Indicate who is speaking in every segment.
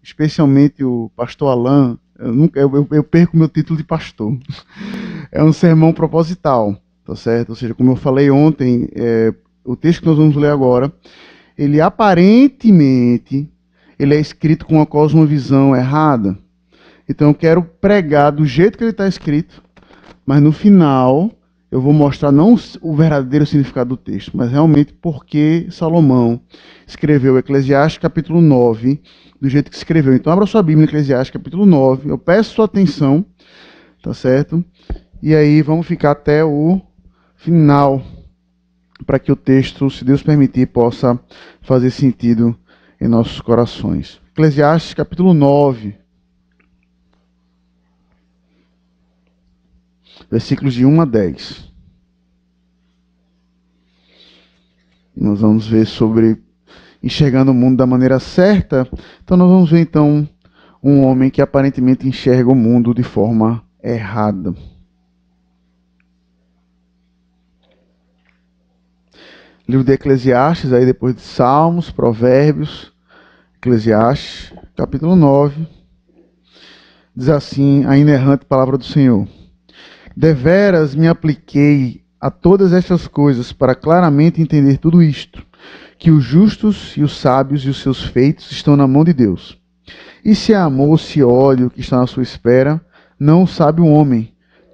Speaker 1: especialmente o pastor Alain, eu perco meu título de pastor. É um sermão proposital, tá certo? Ou seja, como eu falei ontem, o texto que nós vamos ler agora, ele aparentemente ele é escrito com uma cosmovisão errada. Então eu quero pregar do jeito que ele está escrito, mas no final eu vou mostrar não o verdadeiro significado do texto, mas realmente porque Salomão escreveu Eclesiastes capítulo 9 do jeito que escreveu. Então abra sua Bíblia em Eclesiastes capítulo 9, eu peço sua atenção, tá certo? E aí vamos ficar até o final, para que o texto, se Deus permitir, possa fazer sentido em nossos corações. Eclesiastes capítulo 9, versículos de 1 a 10. Nós vamos ver sobre enxergando o mundo da maneira certa. Então nós vamos ver então um homem que aparentemente enxerga o mundo de forma errada. Livro de Eclesiastes, aí depois de Salmos, Provérbios, Eclesiastes, capítulo 9, diz assim a inerrante palavra do Senhor: Deveras me apliquei a todas estas coisas para claramente entender tudo isto, que os justos e os sábios e os seus feitos estão na mão de Deus. E se há amor, se ódio que está na sua espera, não sabe o homem.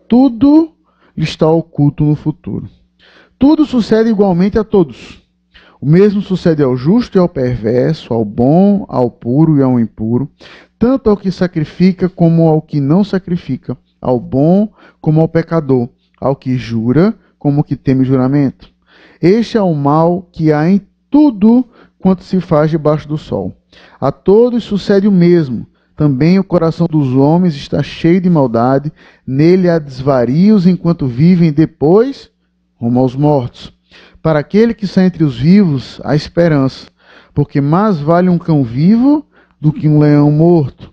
Speaker 1: Tudo lhe está oculto no futuro. Tudo sucede igualmente a todos. O mesmo sucede ao justo e ao perverso, ao bom, ao puro e ao impuro, tanto ao que sacrifica como ao que não sacrifica, ao bom como ao pecador, ao que jura como ao que teme juramento. Este é o mal que há em tudo quanto se faz debaixo do sol. A todos sucede o mesmo. Também o coração dos homens está cheio de maldade, nele há desvarios enquanto vivem, depois rumo aos mortos. Para aquele que está entre os vivos, há esperança, porque mais vale um cão vivo do que um leão morto.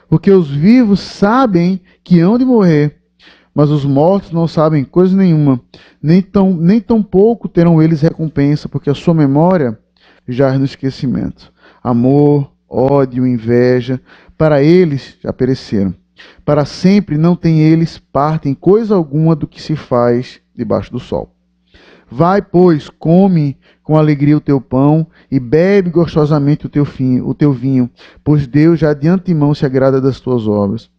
Speaker 1: Porque os vivos sabem que hão de morrer, mas os mortos não sabem coisa nenhuma, nem tão pouco terão eles recompensa, porque a sua memória jaz no esquecimento. Amor, ódio, inveja, para eles já pereceram. Para sempre não têm eles parte em coisa alguma do que se faz debaixo do sol. Vai, pois, come com alegria o teu pão e bebe gostosamente o teu vinho, pois Deus já de antemão se agrada das tuas obras.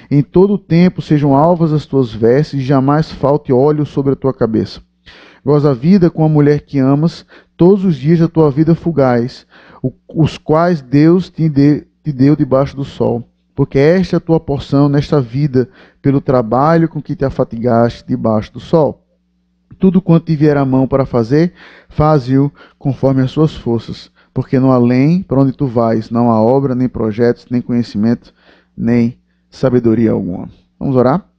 Speaker 1: Em todo o tempo sejam alvas as tuas vestes e jamais falte óleo sobre a tua cabeça. Goza a vida com a mulher que amas, todos os dias da tua vida fugaz, os quais Deus te deu debaixo do sol. Porque esta é a tua porção nesta vida, pelo trabalho com que te afatigaste debaixo do sol. Tudo quanto te vier à mão para fazer, faze-o conforme as suas forças, porque no além, para onde tu vais, não há obra, nem projetos, nem conhecimento, nem sabedoria alguma. Vamos orar?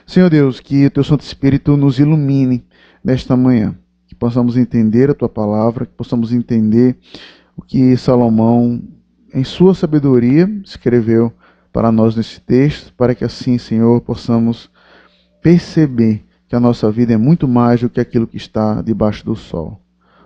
Speaker 1: Senhor Deus, que o teu Santo Espírito nos ilumine nesta manhã, que possamos entender a tua palavra, que possamos entender o que Salomão, em sua sabedoria, escreveu para nós nesse texto, para que assim, Senhor, possamos perceber que a nossa vida é muito mais do que aquilo que está debaixo do sol.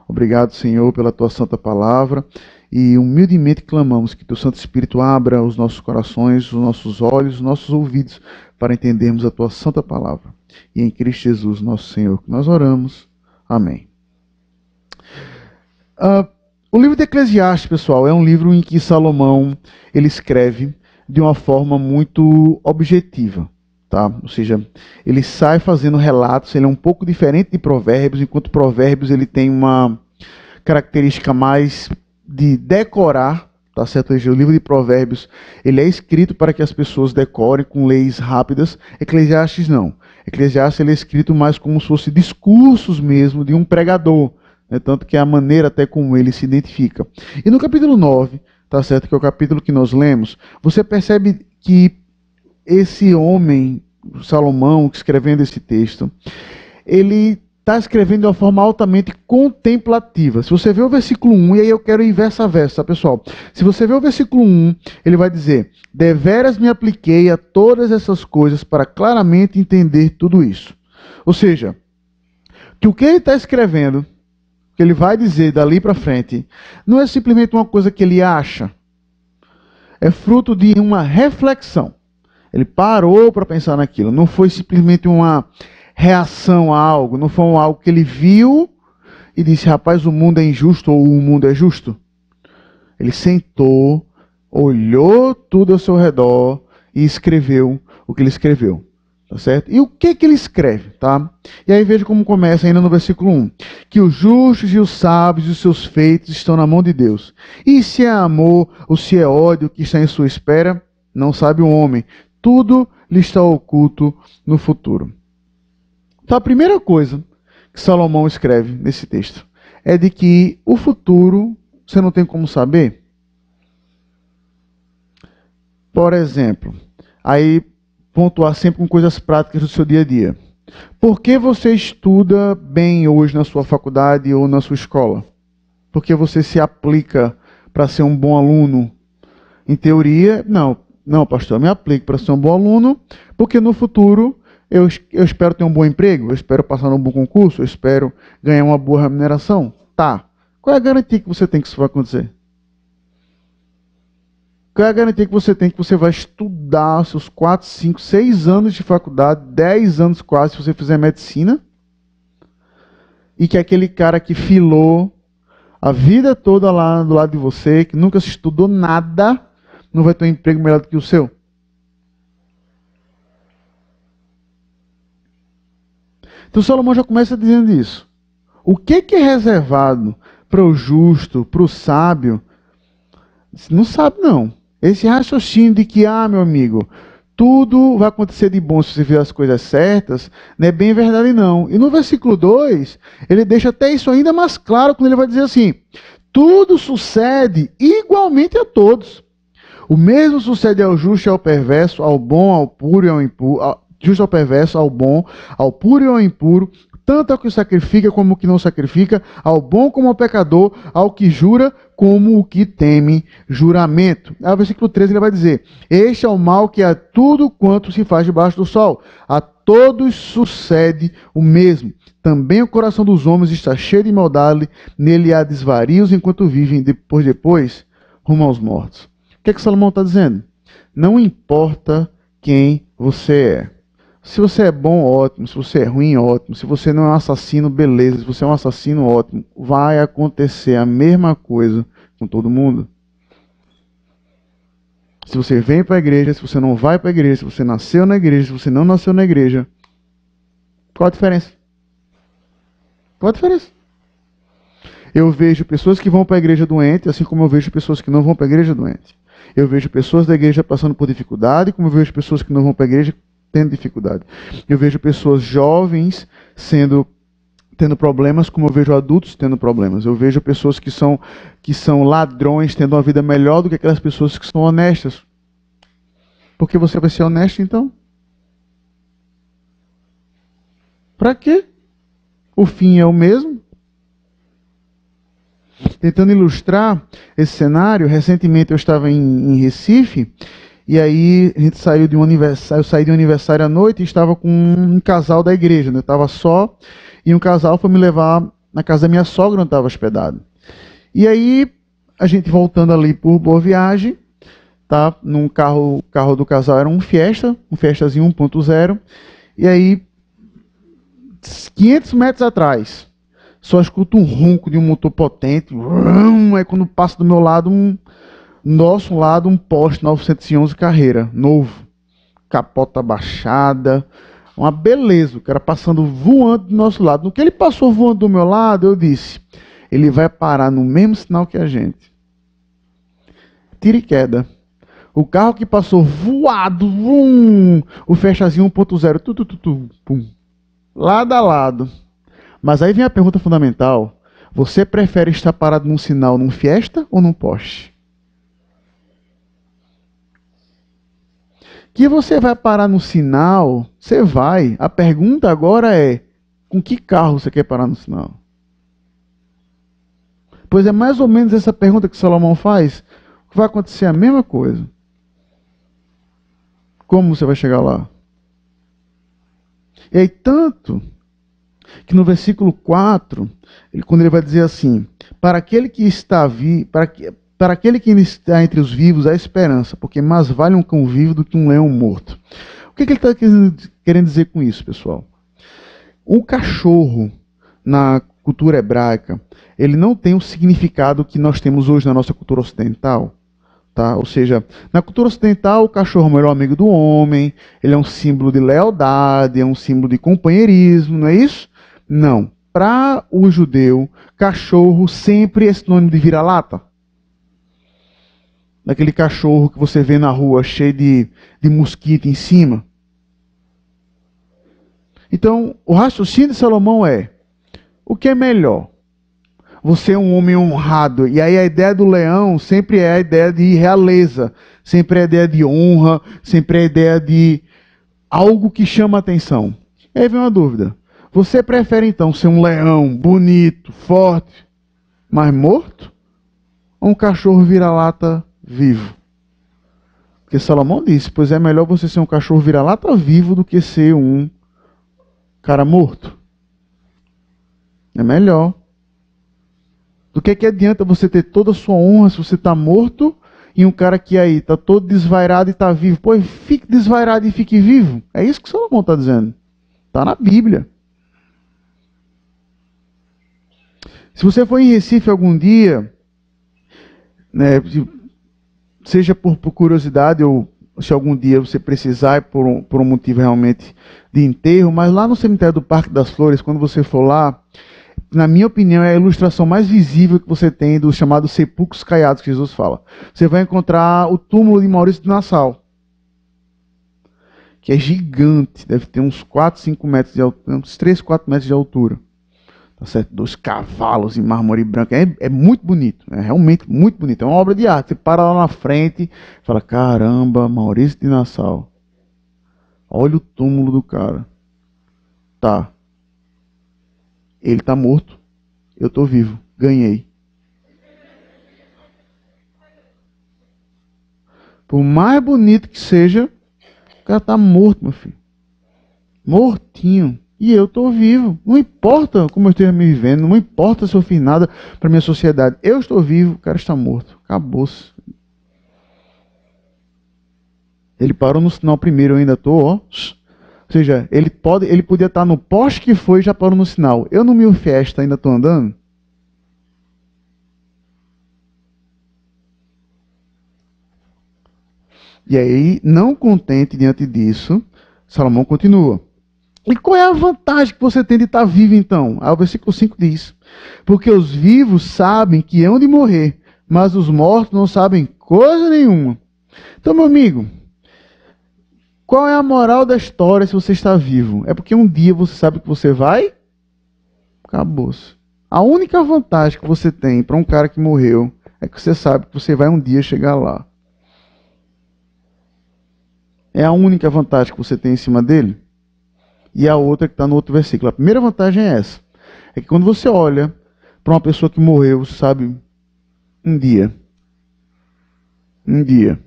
Speaker 1: Obrigado, Senhor, pela tua santa palavra e humildemente clamamos que teu Santo Espírito abra os nossos corações, os nossos olhos, os nossos ouvidos para entendermos a tua santa palavra. E em Cristo Jesus, nosso Senhor, que nós oramos. Amém. O livro de Eclesiastes, pessoal, é um livro em que Salomão ele escreve de uma forma muito objetiva. Tá? Ou seja, ele sai fazendo relatos, ele é um pouco diferente de Provérbios, enquanto Provérbios ele tem uma característica mais de decorar, tá certo? Ou seja, o livro de Provérbios ele é escrito para que as pessoas decorem com leis rápidas. Eclesiastes não. Eclesiastes ele é escrito mais como se fosse discursos mesmo de um pregador, né? Tanto que é a maneira até como ele se identifica. E no capítulo 9, tá certo? Que é o capítulo que nós lemos, você percebe que esse homem, Salomão, escrevendo esse texto, ele está escrevendo de uma forma altamente contemplativa. Se você vê o versículo 1, e aí eu quero ir verso a verso, tá, pessoal? Se você vê o versículo 1, ele vai dizer: Deveras me apliquei a todas essas coisas para claramente entender tudo isso. Ou seja, que o que ele está escrevendo, que ele vai dizer dali para frente, não é simplesmente uma coisa que ele acha. é fruto de uma reflexão. Ele parou para pensar naquilo. Não foi simplesmente uma reação a algo. Não foi algo que ele viu e disse, rapaz, o mundo é injusto ou o mundo é justo. Ele sentou, olhou tudo ao seu redor e escreveu o que ele escreveu. Tá certo? E o que ele escreve? Tá? E aí veja como começa ainda no versículo 1. Que os justos e os sábios e os seus feitos estão na mão de Deus. E se é amor ou se é ódio que está em sua espera, não sabe o homem. Tudo lhe está oculto no futuro. Então a primeira coisa que Salomão escreve nesse texto é de que o futuro você não tem como saber. Por exemplo, aí pontuar sempre com coisas práticas do seu dia a dia. Por que você estuda bem hoje na sua faculdade ou na sua escola? Porque você se aplica para ser um bom aluno? Em teoria, não, pastor, eu me aplico para ser um bom aluno, porque no futuro eu espero ter um bom emprego, eu espero passar num bom concurso, eu espero ganhar uma boa remuneração. Tá. Qual é a garantia que você tem que isso vai acontecer? Qual é a garantia que você vai estudar seus 4, 5, 6 anos de faculdade, 10 anos quase, se você fizer medicina, e que aquele cara que filou a vida toda lá do lado de você, que nunca se estudou nada, não vai ter um emprego melhor do que o seu? Então Salomão já começa dizendo isso. O que é reservado para o justo, para o sábio? Não sabe não. Esse raciocínio de que, meu amigo, tudo vai acontecer de bom se você fizer as coisas certas, não é bem verdade não. E no versículo 2, ele deixa até isso ainda mais claro, quando ele vai dizer assim, tudo sucede igualmente a todos. O mesmo sucede ao justo e ao perverso, ao bom, ao puro e ao impuro, justo ao perverso, ao bom, ao puro e ao impuro, tanto ao que sacrifica como ao que não sacrifica, ao bom como ao pecador, ao que jura como o que teme juramento. Aí o versículo 13 ele vai dizer, este é o mal que a tudo quanto se faz debaixo do sol. A todos sucede o mesmo. Também o coração dos homens está cheio de maldade, nele há desvarios enquanto vivem, depois, rumo aos mortos. O que é que Salomão está dizendo? Não importa quem você é. Se você é bom, ótimo. Se você é ruim, ótimo. Se você não é um assassino, beleza. Se você é um assassino, ótimo. Vai acontecer a mesma coisa com todo mundo. Se você vem para a igreja, se você não vai para a igreja, se você nasceu na igreja, se você não nasceu na igreja. Qual a diferença? Qual a diferença? Eu vejo pessoas que vão para a igreja doente, assim como eu vejo pessoas que não vão para a igreja doente. Eu vejo pessoas da igreja passando por dificuldade, como eu vejo pessoas que não vão para a igreja tendo dificuldade. Eu vejo pessoas jovens tendo problemas, como eu vejo adultos tendo problemas. Eu vejo pessoas que são ladrões tendo uma vida melhor do que aquelas pessoas que são honestas. Porque você vai ser honesto, então? Para quê? O fim é o mesmo. Tentando ilustrar esse cenário, recentemente eu estava em Recife, e aí a gente saiu de um aniversário, eu saí de um aniversário à noite e estava com um casal da igreja, né? Eu estava só, e um casal foi me levar na casa da minha sogra, onde estava hospedado. E aí, a gente voltando ali por Boa Viagem, tá? Num carro, o carro do casal era um Fiestazinho 1.0, e aí, 500 metros atrás, só escuto um ronco de um motor potente, aí quando passa do meu lado, nosso lado, um Porsche 911 Carreira, novo, capota baixada, uma beleza, o cara passando voando do nosso lado. No que ele passou voando do meu lado, eu disse, ele vai parar no mesmo sinal que a gente. Tira e queda. O carro que passou voado, o Fiestazinho 1.0, pum, lado a lado. Mas aí vem a pergunta fundamental, você prefere estar parado num sinal num Fiesta ou num Porsche? Que você vai parar no sinal, você vai. A pergunta agora é, com que carro você quer parar no sinal? Pois é mais ou menos essa pergunta que Salomão faz. Vai acontecer a mesma coisa. Como você vai chegar lá? E aí tanto que no versículo 4, quando ele vai dizer assim, para aquele que está para aquele que está entre os vivos há esperança, porque mais vale um cão vivo do que um leão morto. O que ele está querendo dizer com isso, pessoal? O cachorro, na cultura hebraica, ele não tem o significado que nós temos hoje na nossa cultura ocidental. Tá? Ou seja, na cultura ocidental, o cachorro é o melhor amigo do homem, ele é um símbolo de lealdade, é um símbolo de companheirismo, não é isso? Não. Para o judeu, cachorro sempre é sinônimo de vira-lata. Daquele cachorro que você vê na rua cheio de mosquito em cima. Então, o raciocínio de Salomão é: o que é melhor? Você é um homem honrado. E aí a ideia do leão sempre é a ideia de realeza, sempre é a ideia de honra, sempre é a ideia de algo que chama a atenção. E aí vem uma dúvida. Você prefere então ser um leão bonito, forte, mas morto? Ou um cachorro vira-lata vivo? Porque Salomão disse: pois é melhor você ser um cachorro vira-lata vivo do que ser um cara morto. É melhor. Do que adianta você ter toda a sua honra se você está morto e um cara que aí está todo desvairado e está vivo? Pois fique desvairado e fique vivo. É isso que Salomão está dizendo. Está na Bíblia. Se você for em Recife algum dia, né, seja por curiosidade ou se algum dia você precisar e por um motivo realmente de enterro, mas lá no cemitério do Parque das Flores, quando você for lá, na minha opinião, é a ilustração mais visível que você tem dos chamados sepulcros caiados que Jesus fala. Você vai encontrar o túmulo de Maurício de Nassau, que é gigante, deve ter uns 4, 5 metros de altura, uns 3, 4 metros de altura. Tá certo? 2 cavalos em mármore branco. É muito bonito, é realmente muito bonito. É uma obra de arte. Você para lá na frente e fala: caramba, Maurício de Nassau. Olha o túmulo do cara. Tá. Ele está morto, eu estou vivo, ganhei. Por mais bonito que seja, o cara está morto, meu filho. Mortinho. E eu estou vivo. Não importa como eu esteja me vivendo, não importa se eu fiz nada para a minha sociedade. Eu estou vivo, o cara está morto. Acabou-se. Ele parou no sinal primeiro, eu ainda estou, ó. Ou seja, ele podia estar no poste que foi e já parou no sinal. Eu no Mil Fiesta ainda estou andando? E aí, não contente diante disso, Salomão continua. E qual é a vantagem que você tem de estar vivo então? Aí o versículo 5 diz: porque os vivos sabem que hão de morrer, mas os mortos não sabem coisa nenhuma. Então, meu amigo, qual é a moral da história se você está vivo? É porque um dia você sabe que você vai? Acabou-se. A única vantagem que você tem para um cara que morreu é que você sabe que você vai um dia chegar lá. É a única vantagem que você tem em cima dele. E a outra que está no outro versículo. A primeira vantagem é essa. É que quando você olha para uma pessoa que morreu, você sabe, um dia. Um dia.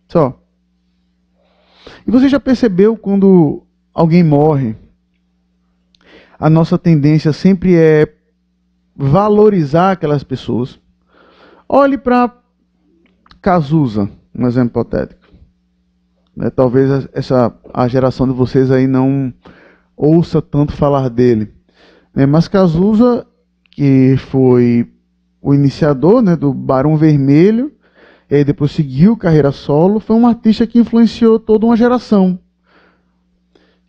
Speaker 1: Só. E você já percebeu quando alguém morre, a nossa tendência sempre é valorizar aquelas pessoas. Olhe para Cazuza, um exemplo hipotético. Talvez a geração de vocês aí não ouça tanto falar dele. Mas Cazuza, que foi o iniciador, né, do Barão Vermelho, e depois seguiu carreira solo, foi um artista que influenciou toda uma geração.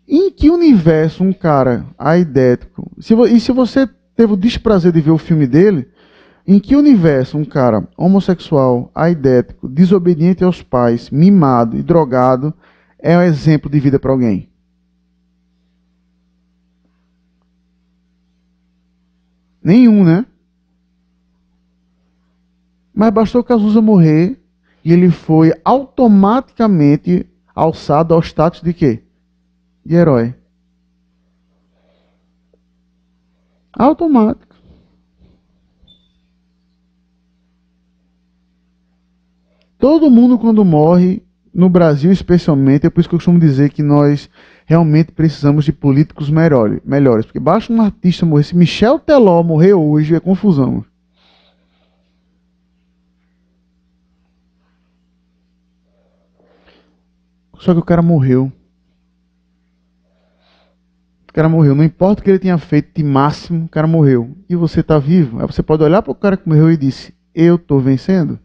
Speaker 1: Em que universo um cara aidético... E se você teve o desprazer de ver o filme dele, em que universo um cara homossexual, aidético, desobediente aos pais, mimado e drogado é um exemplo de vida para alguém? Nenhum, né? Mas bastou Cazuza morrer e ele foi automaticamente alçado ao status de quê? De herói. Automático. Todo mundo quando morre, no Brasil especialmente, é por isso que eu costumo dizer que nós realmente precisamos de políticos melhores. Porque basta um artista morrer. Se Michel Teló morrer hoje, é confusão. Só que o cara morreu. O cara morreu. Não importa o que ele tenha feito de máximo, o cara morreu. E você está vivo. Aí você pode olhar para o cara que morreu e disse: eu estou vencendo?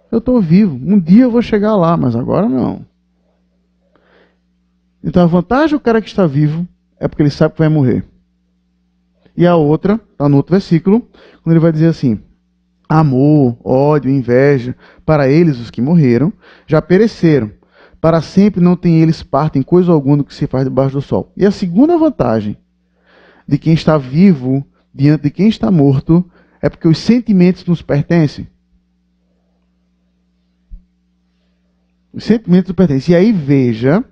Speaker 1: Eu estou vivo. Um dia eu vou chegar lá, mas agora não. Então a vantagem do cara que está vivo é porque ele sabe que vai morrer. E a outra, está no outro versículo, quando ele vai dizer assim: amor, ódio, inveja, para eles os que morreram, já pereceram. Para sempre não tem eles parte em coisa alguma do que se faz debaixo do sol. E a segunda vantagem de quem está vivo diante de quem está morto é porque os sentimentos nos pertencem. Os sentimentos nos pertencem. E aí veja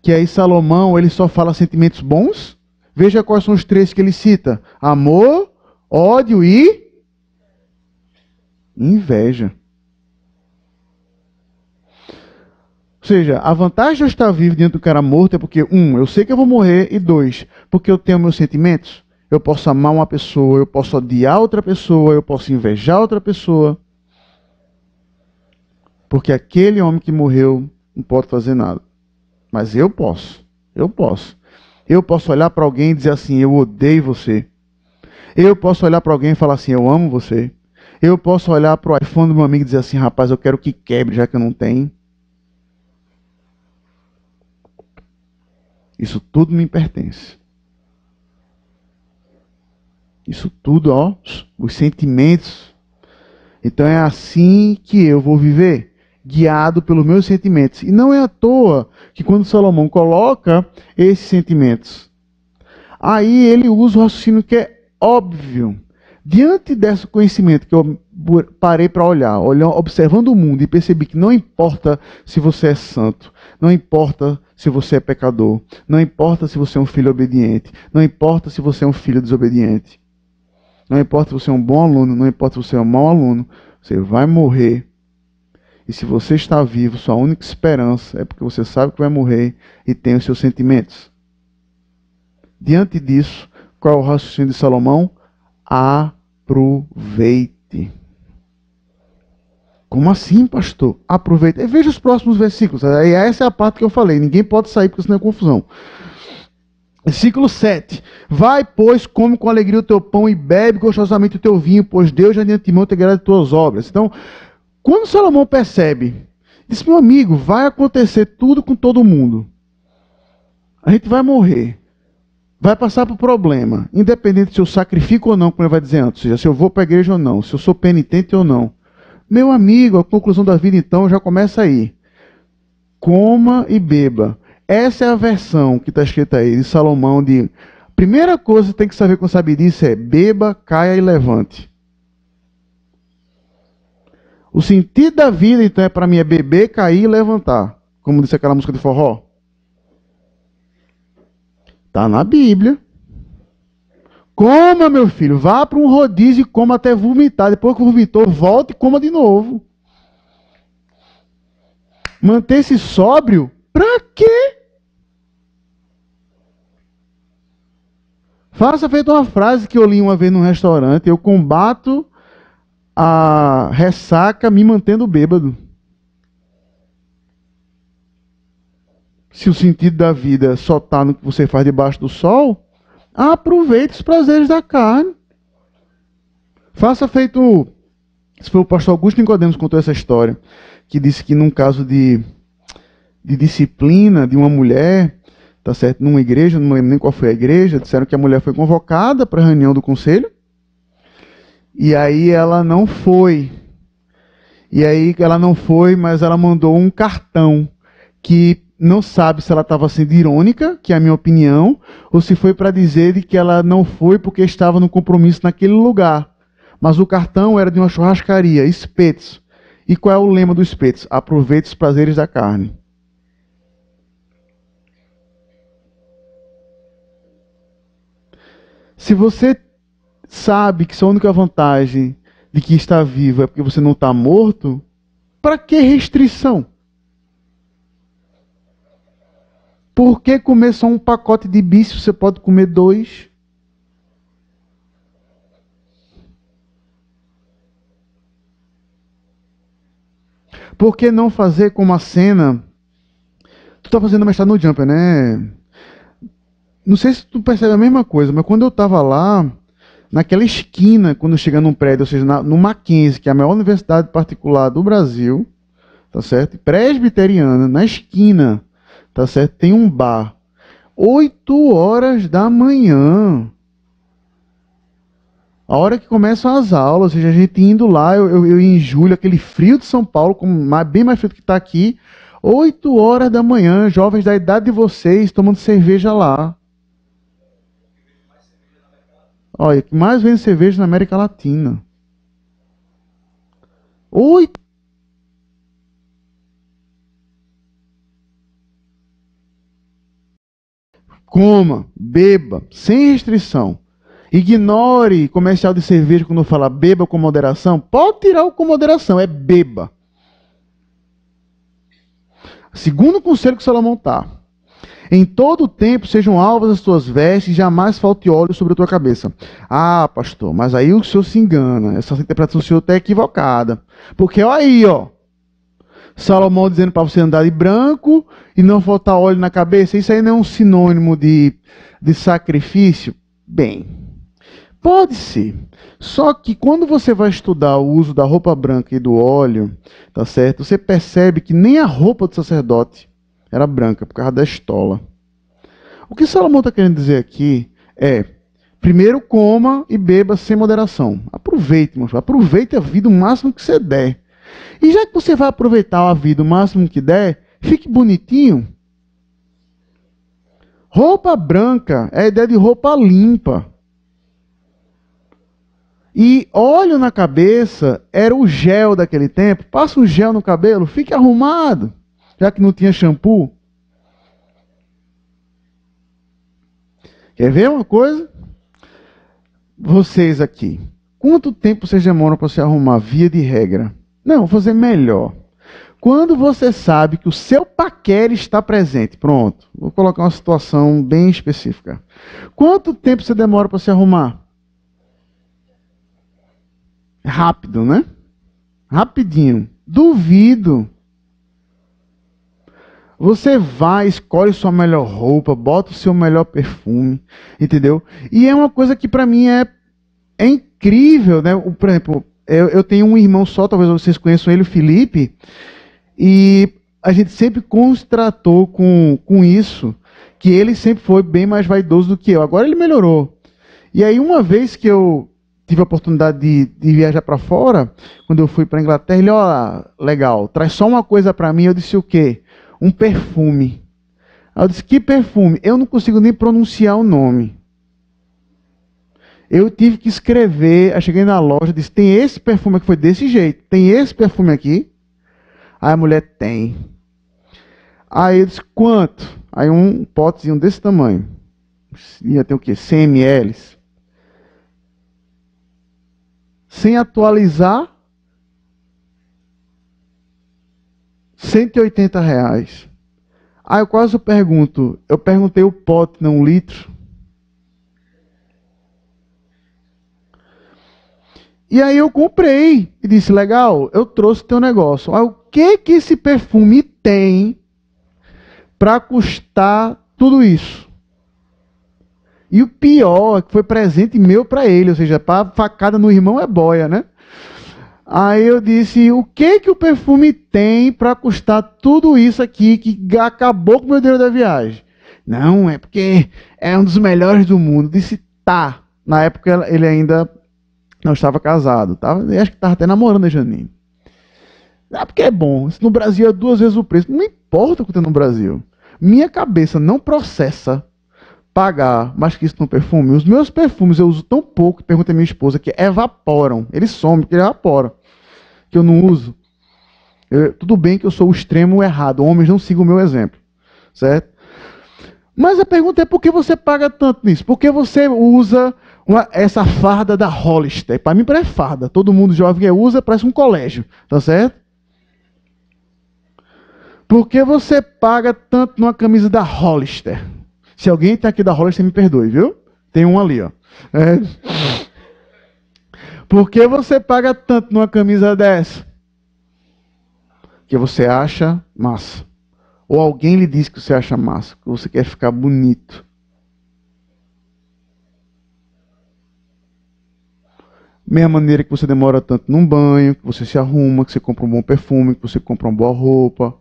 Speaker 1: que aí Salomão ele só fala sentimentos bons. Veja quais são os três que ele cita: amor, ódio e inveja. Ou seja, a vantagem de eu estar vivo diante do cara morto é porque, eu sei que eu vou morrer, e dois, porque eu tenho meus sentimentos. Eu posso amar uma pessoa, eu posso odiar outra pessoa, eu posso invejar outra pessoa. Porque aquele homem que morreu não pode fazer nada. Mas eu posso. Eu posso. Eu posso olhar para alguém e dizer assim: eu odeio você. Eu posso olhar para alguém e falar assim: eu amo você. Eu posso olhar para o iPhone do meu amigo e dizer assim: rapaz, eu quero que quebre, já que eu não tenho. Isso tudo me pertence. Isso tudo, ó, os sentimentos. Então é assim que eu vou viver, guiado pelos meus sentimentos. E não é à toa que quando Salomão coloca esses sentimentos, aí ele usa o raciocínio que é óbvio. Diante desse conhecimento que eu parei para olhar, observando o mundo e percebi que não importa se você é santo, não importa se você é pecador, não importa se você é um filho obediente, não importa se você é um filho desobediente, não importa se você é um bom aluno, não importa se você é um mau aluno, você vai morrer. E se você está vivo, sua única esperança é porque você sabe que vai morrer e tem os seus sentimentos. Diante disso, qual é o raciocínio de Salomão? Aproveite. Como assim, pastor? Aproveite. Veja os próximos versículos. Essa é a parte que eu falei. Ninguém pode sair porque senão é confusão. Versículo 7. Vai, pois, come com alegria o teu pão e bebe gostosamente o teu vinho, pois Deus já de antemão te agrada de tuas obras. Então, quando Salomão percebe, diz: meu amigo, vai acontecer tudo com todo mundo. A gente vai morrer. Vai passar por problema, independente se eu sacrifico ou não, como ele vai dizer antes, ou seja, se eu vou para a igreja ou não, se eu sou penitente ou não. Meu amigo, a conclusão da vida então já começa aí. Coma e beba. Essa é a versão que está escrita aí de Salomão de: primeira coisa que você tem que saber quando sabe disso é: beba, caia e levante. O sentido da vida então é para mim é beber, cair e levantar, como disse aquela música de forró. Está na Bíblia. Coma, meu filho, vá para um rodízio e coma até vomitar. Depois que vomitou, volte e coma de novo. Manter-se sóbrio, para quê? Faça feito uma frase que eu li uma vez num restaurante: eu combato a ressaca me mantendo bêbado. Se o sentido da vida só está no que você faz debaixo do sol, aproveite os prazeres da carne. Faça feito... Esse foi o pastor Augusto Nicodemos que contou essa história, que disse que num caso de disciplina de uma mulher, tá certo, numa igreja, não lembro nem qual foi a igreja, disseram que a mulher foi convocada para a reunião do conselho, e aí ela não foi. E aí ela não foi, mas ela mandou um cartão que não sabe se ela estava sendo irônica, que é a minha opinião, ou se foi para dizer de que ela não foi porque estava no compromisso naquele lugar. Mas o cartão era de uma churrascaria, Espetos. E qual é o lema do Espetos? Aproveite os prazeres da carne. Se você sabe que sua única vantagem de que está vivo é porque você não está morto, para que restrição? Por que comer só um pacote de bis se você pode comer 2? Por que não fazer como a cena Tu tá fazendo mestrado no Jumper, né? Não sei se tu percebe a mesma coisa, mas quando eu tava lá, naquela esquina, quando chega num prédio, ou seja, no Mackenzie, que é a maior universidade particular do Brasil, tá certo? Presbiteriana, na esquina, tá certo? Tem um bar. 8 horas da manhã. A hora que começam as aulas, ou seja, a gente indo lá, eu em julho, aquele frio de São Paulo, bem mais frio do que está aqui, 8 horas da manhã, jovens da idade de vocês tomando cerveja lá. Olha, que mais vende cerveja na América Latina. 8. Coma, beba, sem restrição. Ignore comercial de cerveja quando fala beba com moderação. Pode tirar o com moderação, é beba. Segundo conselho que Salomão está. Em todo o tempo sejam alvas as tuas vestes, jamais falte óleo sobre a tua cabeça. Ah, pastor, mas aí o senhor se engana. Essa interpretação do senhor está equivocada. Porque olha aí, ó. Salomão dizendo para você andar de branco e não faltar óleo na cabeça. Isso aí não é um sinônimo de sacrifício? Bem, pode ser. Só que quando você vai estudar o uso da roupa branca e do óleo, tá certo? Você percebe que nem a roupa do sacerdote era branca, por causa da estola. O que Salomão está querendo dizer aqui é, primeiro coma e beba sem moderação. Aproveite, irmão. Aproveite a vida o máximo que você der. E já que você vai aproveitar a vida o máximo que der, fique bonitinho. Roupa branca é a ideia de roupa limpa. E óleo na cabeça era o gel daquele tempo. Passa um gel no cabelo, fique arrumado. Já que não tinha shampoo. Quer ver uma coisa? Vocês aqui. Quanto tempo vocês demoram para se arrumar via de regra? Não, vou fazer melhor. Quando você sabe que o seu paquera está presente, pronto. Vou colocar uma situação bem específica. Quanto tempo você demora para se arrumar? Rápido, né? Rapidinho. Duvido. Você vai, escolhe sua melhor roupa, bota o seu melhor perfume, entendeu? E é uma coisa que para mim é incrível, né? Por exemplo, eu tenho um irmão só, talvez vocês conheçam ele, o Felipe, e a gente sempre constratou com isso, que ele sempre foi bem mais vaidoso do que eu. Agora ele melhorou. E aí uma vez que eu tive a oportunidade de viajar para fora, quando eu fui para a Inglaterra, ele, ó, legal, traz só uma coisa para mim. Eu disse, o quê? Um perfume. Aí eu disse, que perfume? Eu não consigo nem pronunciar o nome. Eu tive que escrever, aí cheguei na loja, disse, tem esse perfume que foi desse jeito, tem esse perfume aqui? Aí a mulher, tem. Aí eu disse, quanto? Aí um potezinho desse tamanho. Ia ter o quê? 100 ml. Sem atualizar, R$ 180. Aí eu quase pergunto, eu perguntei o pote, não 1 litro. E aí eu comprei e disse, legal, eu trouxe teu negócio. Aí o que esse perfume tem para custar tudo isso? E o pior é que foi presente meu para ele, ou seja, para facada no irmão é boia, né? Aí eu disse, o que o perfume tem para custar tudo isso aqui que acabou com o meu dinheiro da viagem? Não, é porque é um dos melhores do mundo. Eu disse, tá. Na época ele ainda não estava casado, tá? Eu acho que estava até namorando a Janine. Ah, porque é bom. Isso no Brasil é 2 vezes o preço. Não importa o que tem no Brasil. Minha cabeça não processa pagar mais que isso no perfume. Os meus perfumes eu uso tão pouco, pergunta a minha esposa, que evaporam. Eles somem, porque ele evapora. Que eu não uso. Tudo bem que eu sou o extremo errado. Homens não sigam o meu exemplo. Certo? Mas a pergunta é por que você paga tanto nisso? Por que você usa essa farda da Hollister? Para mim parece farda. Todo mundo jovem que usa parece um colégio. Tá certo? Por que você paga tanto numa camisa da Hollister? Se alguém está aqui da Hollister, me perdoe, viu? Tem um ali, ó. Por que você paga tanto numa camisa dessa? Que você acha massa. Ou alguém lhe diz que você acha massa, que você quer ficar bonito. Mesma maneira que você demora tanto num banho, que você se arruma, que você compra um bom perfume, que você compra uma boa roupa.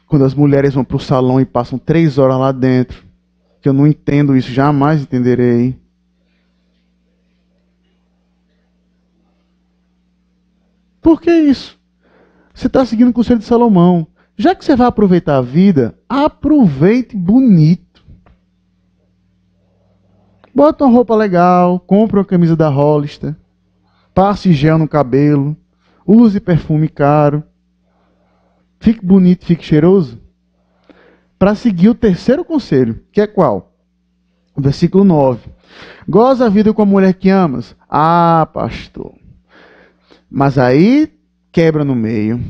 Speaker 1: Quando as mulheres vão para o salão e passam 3 horas lá dentro. Que eu não entendo isso, jamais entenderei. Por que isso? Você está seguindo o conselho de Salomão. Já que você vai aproveitar a vida, aproveite bonito. Bota uma roupa legal, compra uma camisa da Hollister, passe gel no cabelo, use perfume caro, fique bonito, fique cheiroso. Para seguir o terceiro conselho, que é qual? Versículo 9. Goza a vida com a mulher que amas. Ah, pastor. Mas aí quebra no meio.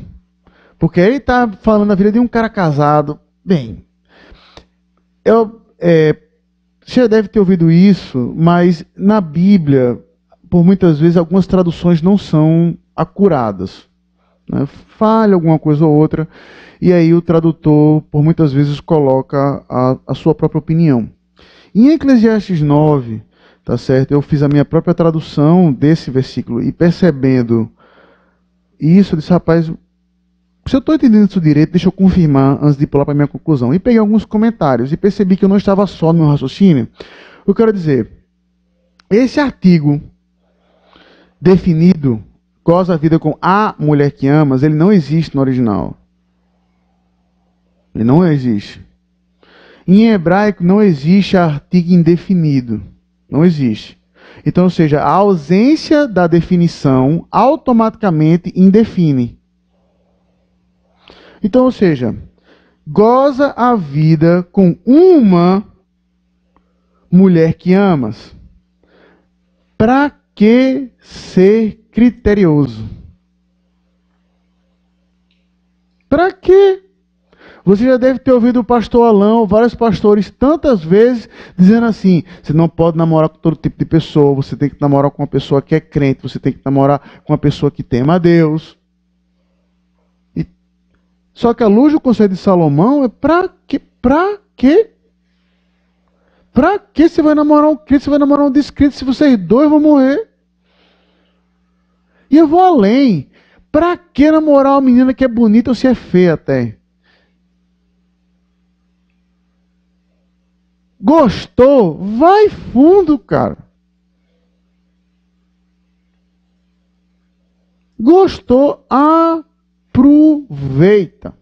Speaker 1: Porque ele está falando da vida de um cara casado. Bem, você já deve ter ouvido isso, mas na Bíblia, por muitas vezes, algumas traduções não são acuradas. Né? Falha alguma coisa ou outra, e aí o tradutor, por muitas vezes, coloca a sua própria opinião. Em Eclesiastes 9, tá certo? Eu fiz a minha própria tradução desse versículo, e percebendo isso, eu disse, rapaz, se eu estou entendendo isso direito, deixa eu confirmar antes de pular para a minha conclusão. E peguei alguns comentários e percebi que eu não estava só no meu raciocínio. Eu quero dizer, esse artigo definido, goza a vida com a mulher que amas, ele não existe no original. Ele não existe. Em hebraico não existe artigo indefinido. Não existe. Então, ou seja, a ausência da definição automaticamente indefine. Então, ou seja, goza a vida com uma mulher que amas. Para que ser criterioso? Para quê? Você já deve ter ouvido o pastor Alain, vários pastores, tantas vezes, dizendo assim, você não pode namorar com todo tipo de pessoa, você tem que namorar com uma pessoa que é crente, você tem que namorar com uma pessoa que tema a Deus. Só que a luz do conselho de Salomão é para quê? Para quê? Para que você vai namorar um crente, você vai namorar um descrente, se vocês dois vão morrer? E eu vou além. Para que namorar uma menina que é bonita ou se é feia até? Gostou? Vai fundo, cara. Gostou? Aproveita.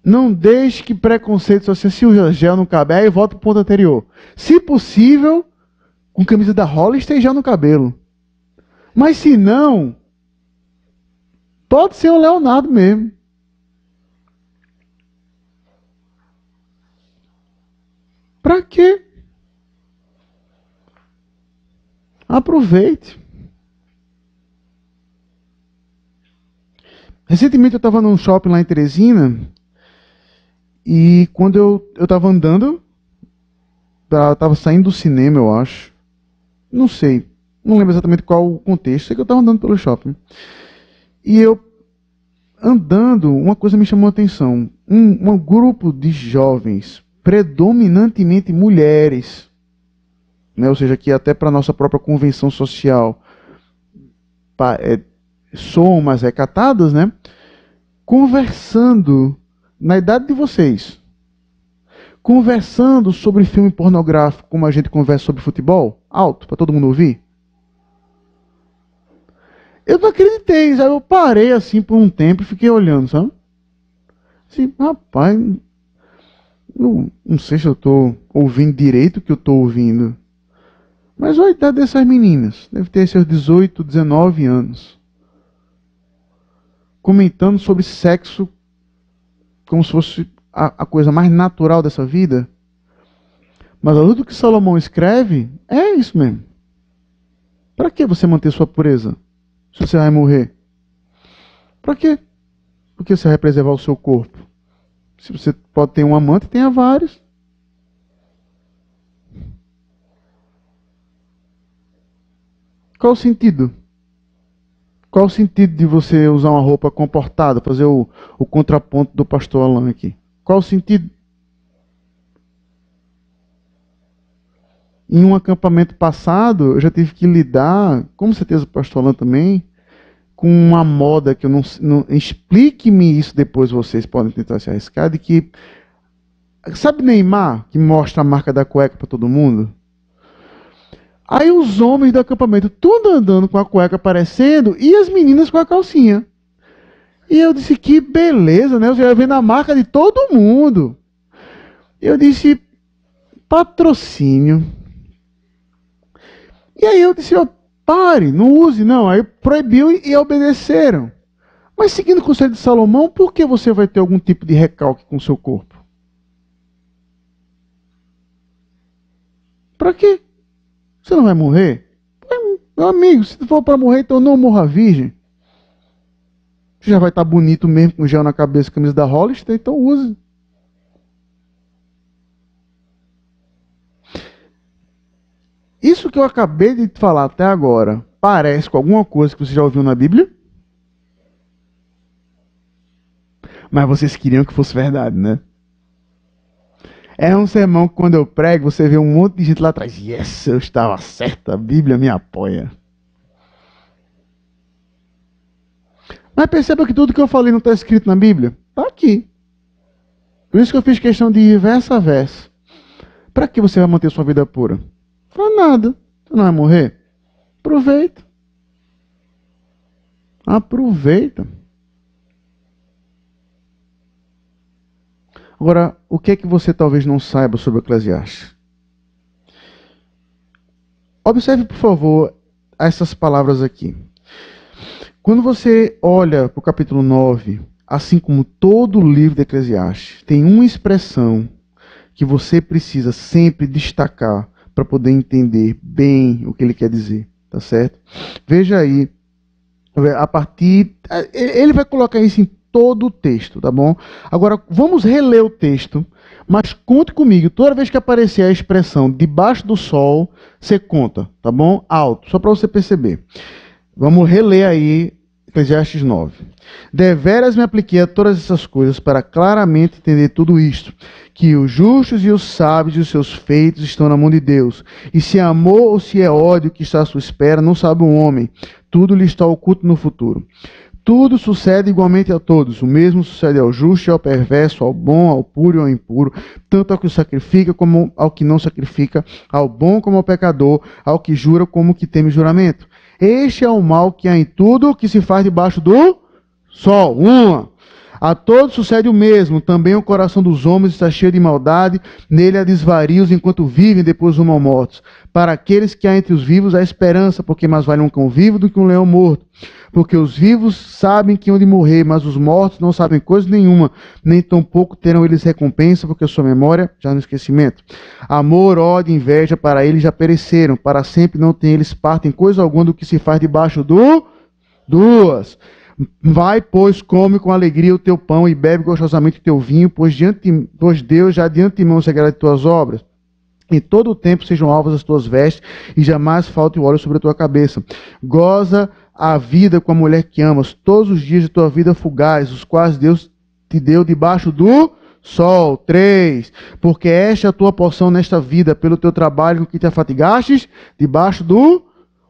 Speaker 1: Não deixe que preconceito, se o gel não caber, aí volta para o ponto anterior. Se possível, com camisa da Hollister e gel no cabelo. Mas se não, pode ser o Leonardo mesmo. Para quê? Aproveite. Recentemente eu estava num shopping lá em Teresina e quando eu estava andando, estava saindo do cinema, eu acho. Não sei, não lembro exatamente qual o contexto, sei que eu estava andando pelo shopping. E eu, andando, uma coisa me chamou a atenção. Um grupo de jovens, predominantemente mulheres, né, ou seja, que até para a nossa própria convenção social soam mais recatadas, né? Conversando na idade de vocês, conversando sobre filme pornográfico, como a gente conversa sobre futebol, alto, para todo mundo ouvir. Eu não acreditei, sabe? Eu parei assim por um tempo e fiquei olhando, sabe? Assim, rapaz, não sei se eu estou ouvindo direito o que eu estou ouvindo. Mas olha a idade dessas meninas, deve ter seus 18, 19 anos. Comentando sobre sexo como se fosse a coisa mais natural dessa vida. Mas a luz do que Salomão escreve é isso mesmo. Para que você manter sua pureza? Se você vai morrer? Para quê? Porque você vai preservar o seu corpo. Se você pode ter um amante, tenha vários. Qual o sentido? Qual o sentido de você usar uma roupa comportada, fazer o contraponto do pastor Alain aqui? Qual o sentido? Em um acampamento passado, eu já tive que lidar, com certeza o pastor Alain também, com uma moda que eu não explique-me isso depois, vocês podem tentar se arriscar, de que, sabe Neymar, que mostra a marca da cueca para todo mundo? Aí os homens do acampamento, tudo andando com a cueca aparecendo, e as meninas com a calcinha. E eu disse, que beleza, né? Eu já vendo a marca de todo mundo. Eu disse, patrocínio. E aí eu disse, ó, pare, não use, não. Aí proibiu e obedeceram. Mas seguindo o conselho de Salomão, por que você vai ter algum tipo de recalque com o seu corpo? Para quê? Você não vai morrer? Meu amigo, se for para morrer, então não morra virgem. Você já vai estar bonito mesmo com gel na cabeça, camisa da Hollister, então use. Isso que eu acabei de falar até agora, parece com alguma coisa que você já ouviu na Bíblia? Mas vocês queriam que fosse verdade, né? É um sermão que quando eu prego, você vê um monte de gente lá atrás. Yes, eu estava certo, a Bíblia me apoia. Mas perceba que tudo que eu falei não está escrito na Bíblia. Está aqui. Por isso que eu fiz questão de ir verso a verso. Para que você vai manter sua vida pura? Para nada. Você não vai morrer? Aproveita. Aproveita. Agora, o que é que você talvez não saiba sobre Eclesiastes? Observe, por favor, essas palavras aqui. Quando você olha para o capítulo 9, assim como todo o livro de Eclesiastes, tem uma expressão que você precisa sempre destacar para poder entender bem o que ele quer dizer, tá certo? Veja aí, a partir... Ele vai colocar isso em todo o texto, tá bom? Agora, vamos reler o texto, mas conte comigo, toda vez que aparecer a expressão debaixo do sol, você conta, tá bom? Alto, só para você perceber. Vamos reler aí Eclesiastes 9. Deveras me apliquei a todas essas coisas para claramente entender tudo isto, que os justos e os sábios e os seus feitos estão na mão de Deus, e se é amor ou se é ódio que está à sua espera, não sabe o homem, tudo lhe está oculto no futuro. Tudo sucede igualmente a todos. O mesmo sucede ao justo e ao perverso, ao bom, ao puro e ao impuro, tanto ao que sacrifica como ao que não sacrifica, ao bom como ao pecador, ao que jura como ao que teme juramento. Este é o mal que há em tudo que se faz debaixo do sol. A todos sucede o mesmo. Também o coração dos homens está cheio de maldade, nele há desvarios enquanto vivem, depois rumam mortos. Para aqueles que há entre os vivos há esperança, porque mais vale um cão vivo do que um leão morto. Porque os vivos sabem que hão de morrer, mas os mortos não sabem coisa nenhuma, nem tampouco terão eles recompensa, porque a sua memória já no esquecimento. Amor, ódio, inveja, para eles já pereceram, para sempre não tem eles parte em coisa alguma do que se faz debaixo do... Duas. Vai, pois, come com alegria o teu pão e bebe gostosamente o teu vinho, pois Deus já de antemão se agrada de tuas obras. Em todo o tempo sejam alvas as tuas vestes, e jamais falte o óleo sobre a tua cabeça. Goza a vida com a mulher que amas, todos os dias de tua vida fugaz, os quais Deus te deu debaixo do sol. 3. Porque esta é a tua porção nesta vida, pelo teu trabalho com que te afatigastes, debaixo do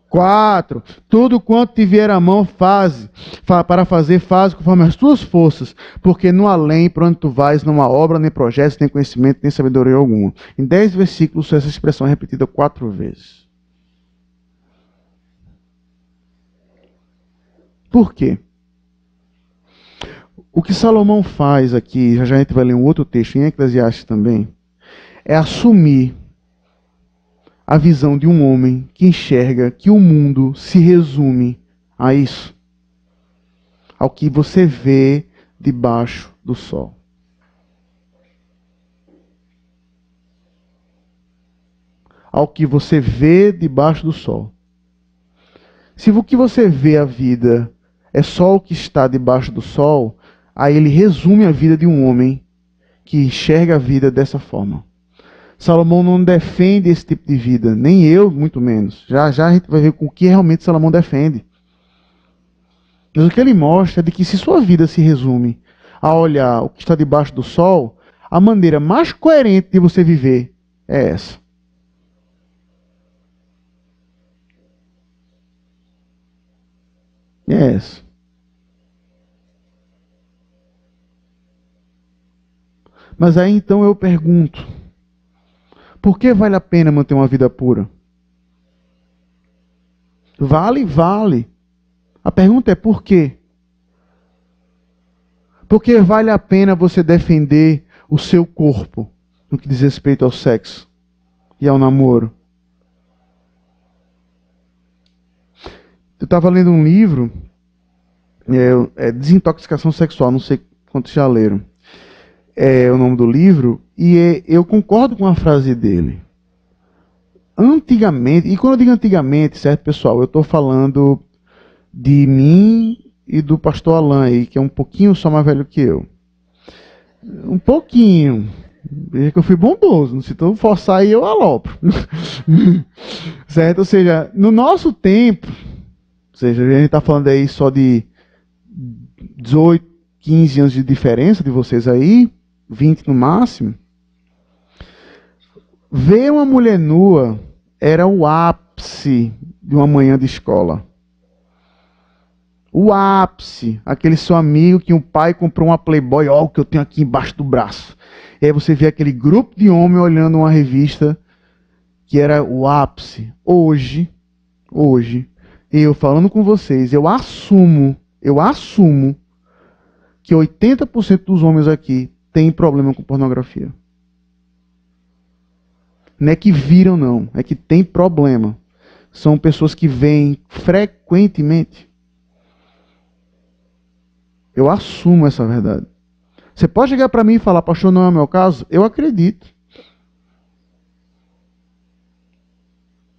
Speaker 1: 4. Tudo quanto te vier à mão, faz conforme as tuas forças, porque no além, para onde tu vais, não há obra, nem projetos, nem conhecimento, nem sabedoria alguma. Em 10 versículos, essa expressão é repetida 4 vezes. Por quê? O que Salomão faz aqui, já a gente vai ler um outro texto em Eclesiastes também, é assumir a visão de um homem que enxerga que o mundo se resume a isso, ao que você vê debaixo do sol. Ao que você vê debaixo do sol. Se o que você vê a vida é só o que está debaixo do sol, aí ele resume a vida de um homem que enxerga a vida dessa forma. Salomão não defende esse tipo de vida, nem eu, muito menos. Já a gente vai ver com o que realmente Salomão defende. Mas o que ele mostra é de que se sua vida se resume a olhar o que está debaixo do sol, a maneira mais coerente de você viver é essa. É essa. Mas aí então eu pergunto, por que vale a pena manter uma vida pura? Vale, vale. A pergunta é por quê? Porque vale a pena você defender o seu corpo no que diz respeito ao sexo e ao namoro. Eu estava lendo um livro, Desintoxicação Sexual, não sei quantos já leram. É o nome do livro, e eu concordo com a frase dele. Antigamente, e quando eu digo antigamente, certo, pessoal, eu estou falando de mim e do pastor Alan aí, que é um pouquinho só mais velho que eu. Um pouquinho. Veja que eu fui bondoso, se tu forçar aí eu alopro. Certo? Ou seja, no nosso tempo, ou seja, a gente está falando aí só de 18, 15 anos de diferença de vocês aí, 20 no máximo. Ver uma mulher nua era o ápice de uma manhã de escola. O ápice, aquele seu amigo que o pai comprou uma Playboy, ó, o que eu tenho aqui embaixo do braço. E aí você vê aquele grupo de homens olhando uma revista que era o ápice. Hoje, eu falando com vocês, eu assumo que 80% dos homens aqui têm problema com pornografia. Não é que viram, não. É que tem problema. São pessoas que veem frequentemente. Eu assumo essa verdade. Você pode chegar para mim e falar, pastor, não é o meu caso? Eu acredito.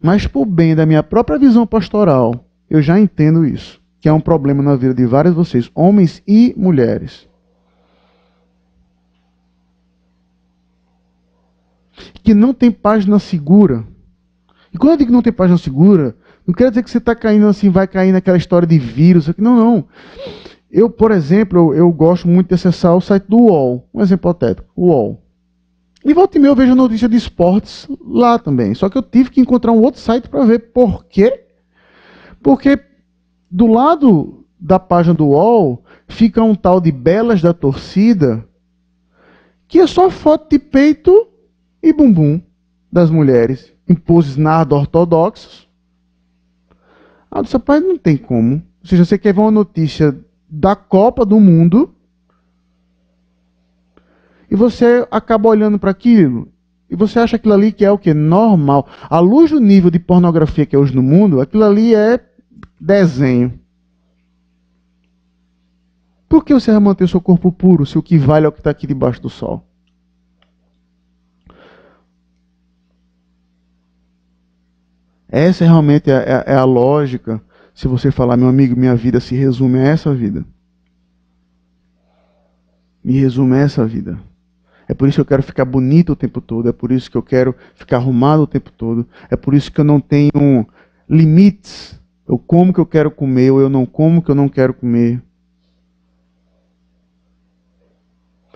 Speaker 1: Mas por bem da minha própria visão pastoral, eu já entendo isso. Que é um problema na vida de vários de vocês, homens e mulheres. Que não tem página segura. E quando eu digo que não tem página segura, não quer dizer que você está caindo assim, vai cair naquela história de vírus. Não, não. Eu, por exemplo, eu gosto muito de acessar o site do UOL. Um exemplo hipotético, o UOL. E volta e meia eu vejo notícia de esportes lá também. Só que eu tive que encontrar um outro site para ver por quê. Porque do lado da página do UOL fica um tal de Belas da Torcida, que é só foto de peito e bumbum das mulheres, em poses nardo-ortodoxas. Ah, disse, rapaz, não tem como. Ou seja, você quer ver uma notícia da Copa do Mundo e você acaba olhando para aquilo e você acha aquilo ali que é o que? Normal. À luz do nível de pornografia que é hoje no mundo, aquilo ali é desenho. Por que você vai manter o seu corpo puro se o que vale é o que está aqui debaixo do sol? Essa realmente é a lógica. Se você falar, meu amigo, minha vida se resume a essa vida. Me resume a essa vida. É por isso que eu quero ficar bonito o tempo todo. É por isso que eu quero ficar arrumado o tempo todo. É por isso que eu não tenho limites. Eu como que eu quero comer ou eu não como que eu não quero comer.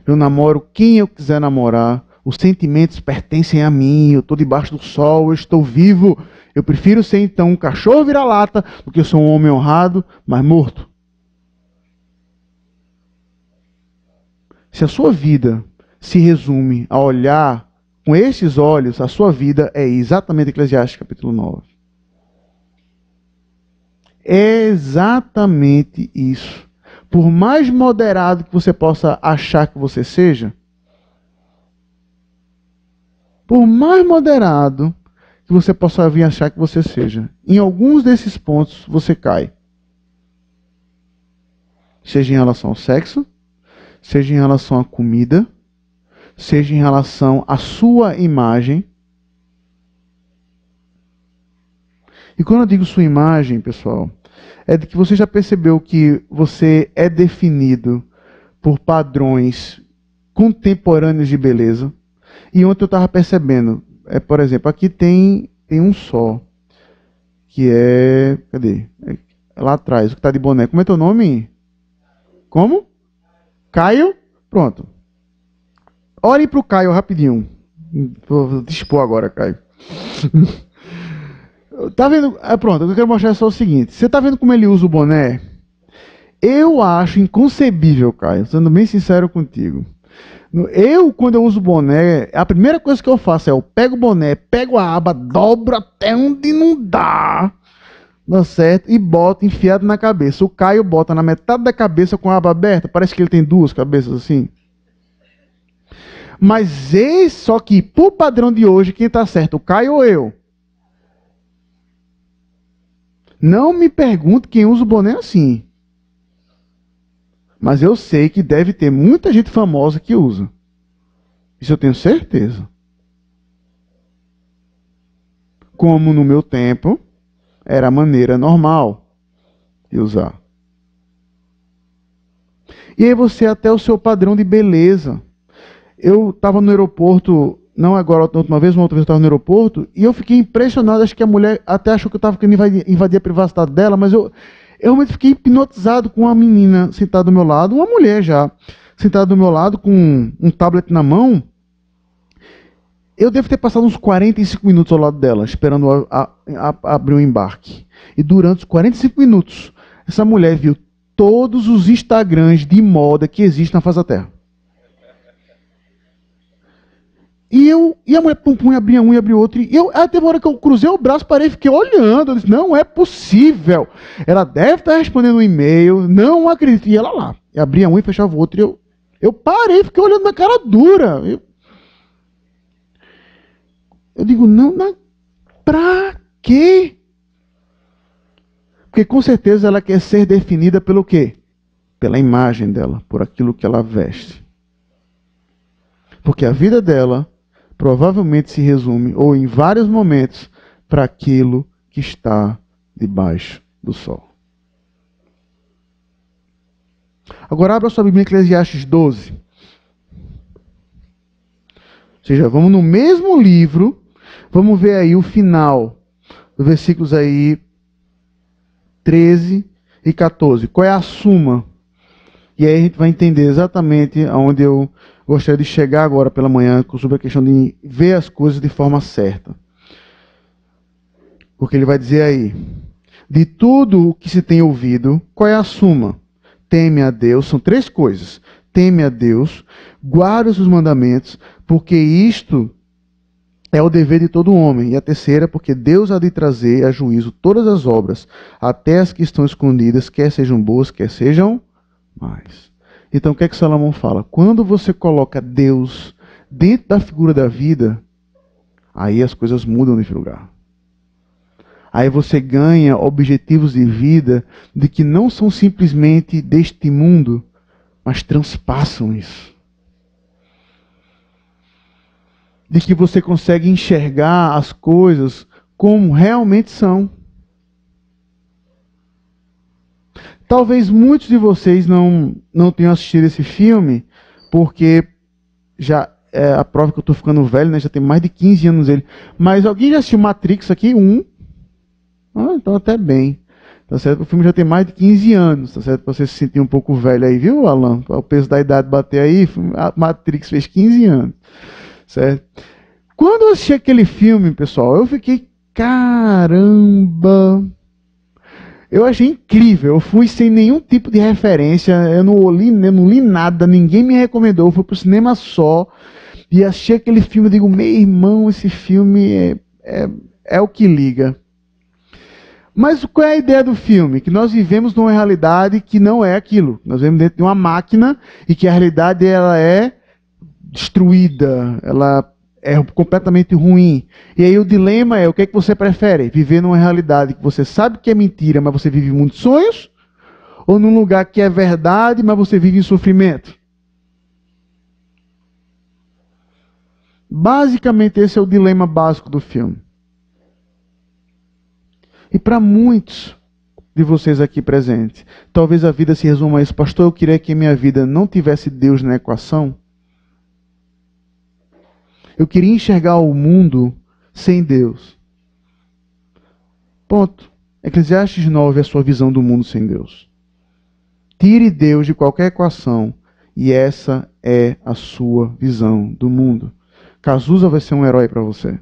Speaker 1: Eu namoro quem eu quiser namorar. Os sentimentos pertencem a mim. Eu estou debaixo do sol, eu estou vivo. Eu prefiro ser então um cachorro vira-lata do que eu sou um homem honrado, mas morto. Se a sua vida se resume a olhar com esses olhos, a sua vida é exatamente Eclesiastes capítulo 9. É exatamente isso. Por mais moderado que você possa achar que você seja, por mais moderado que você possa vir achar que você seja, em alguns desses pontos você cai. Seja em relação ao sexo, seja em relação à comida, seja em relação à sua imagem. E quando eu digo sua imagem, pessoal, é de que você já percebeu que você é definido por padrões contemporâneos de beleza. E ontem eu estava percebendo, por exemplo, aqui tem um só, que é... Cadê? lá atrás, o que está de boné. Como é teu nome? Como? Caio? Pronto. Olhe para o Caio rapidinho. Vou te expor agora, Caio. Tá vendo? Pronto, o que eu quero mostrar é só o seguinte. Você tá vendo como ele usa o boné? Eu acho inconcebível, Caio, sendo bem sincero contigo. Quando eu uso o boné, a primeira coisa que eu faço é eu pego o boné, pego a aba, dobro até onde não dá, dá certo? E boto enfiado na cabeça. O Caio bota na metade da cabeça com a aba aberta, parece que ele tem duas cabeças assim. Mas só que, por padrão de hoje, quem tá certo, o Caio ou eu? Não me pergunte quem usa o boné assim. Mas eu sei que deve ter muita gente famosa que usa. Isso eu tenho certeza. Como no meu tempo, era a maneira normal de usar. E aí você até o seu padrão de beleza. Eu estava no aeroporto, não agora, uma outra vez eu estava no aeroporto, e eu fiquei impressionado, acho que a mulher até achou que eu estava querendo invadir a privacidade dela, mas eu realmente fiquei hipnotizado com uma menina sentada do meu lado, uma mulher já, sentada do meu lado com um tablet na mão. Eu devo ter passado uns 45 minutos ao lado dela, esperando abrir o embarque. E durante os 45 minutos, essa mulher viu todos os Instagrams de moda que existem na face da Terra. E a mulher pum, abria um e abria outro. E teve uma hora que eu cruzei o braço, parei e fiquei olhando. Eu disse, não é possível. Ela deve estar respondendo um e-mail, não acredito. E ela lá, e abria um e fechava o outro. E eu parei, fiquei olhando na cara dura. Eu digo, não, pra quê? Porque com certeza ela quer ser definida pelo quê? Pela imagem dela, por aquilo que ela veste. Porque a vida dela provavelmente se resume, ou em vários momentos, para aquilo que está debaixo do sol. Agora abra sua Bíblia em Eclesiastes 12. Ou seja, vamos no mesmo livro, vamos ver aí o final, dos versículos aí 13 e 14. Qual é a suma? E aí a gente vai entender exatamente aonde eu gostaria de chegar agora pela manhã sobre a questão de ver as coisas de forma certa. Porque ele vai dizer aí, de tudo o que se tem ouvido, qual é a suma? Teme a Deus, são três coisas. Teme a Deus, guarda os seus mandamentos, porque isto é o dever de todo homem. E a terceira, porque Deus há de trazer a juízo todas as obras, até as que estão escondidas, quer sejam boas, quer sejam mais. Então o que é que Salomão fala? Quando você coloca Deus dentro da figura da vida, aí as coisas mudam de lugar. Aí você ganha objetivos de vida de que não são simplesmente deste mundo, mas transpassam isso. De que você consegue enxergar as coisas como realmente são. Talvez muitos de vocês não tenham assistido esse filme, porque já é a prova que eu estou ficando velho, né? Já tem mais de 15 anos ele. Mas alguém já assistiu Matrix aqui? Então até bem. Tá certo? O filme já tem mais de 15 anos, tá certo? Pra você se sentir um pouco velho aí, viu, Alan? O peso da idade bater aí, a Matrix fez 15 anos. Certo? Quando eu assisti aquele filme, pessoal, eu fiquei, caramba! Eu achei incrível. Eu fui sem nenhum tipo de referência. Eu não li nada. Ninguém me recomendou. Eu fui pro cinema só. E achei aquele filme. Eu digo, meu irmão, esse filme é o que liga. Mas qual é a ideia do filme? Que nós vivemos numa realidade que não é aquilo. Nós vivemos dentro de uma máquina e que a realidade ela é destruída. Ela é completamente ruim. E aí o dilema é, o que é que você prefere? Viver numa realidade que você sabe que é mentira, mas você vive muitos sonhos? Ou num lugar que é verdade, mas você vive em sofrimento? Basicamente esse é o dilema básico do filme. E para muitos de vocês aqui presentes, talvez a vida se resuma a isso. Pastor, eu queria que minha vida não tivesse Deus na equação. Eu queria enxergar o mundo sem Deus. Ponto. Eclesiastes 9 é a sua visão do mundo sem Deus. Tire Deus de qualquer equação e essa é a sua visão do mundo. Cazuza vai ser um herói para você.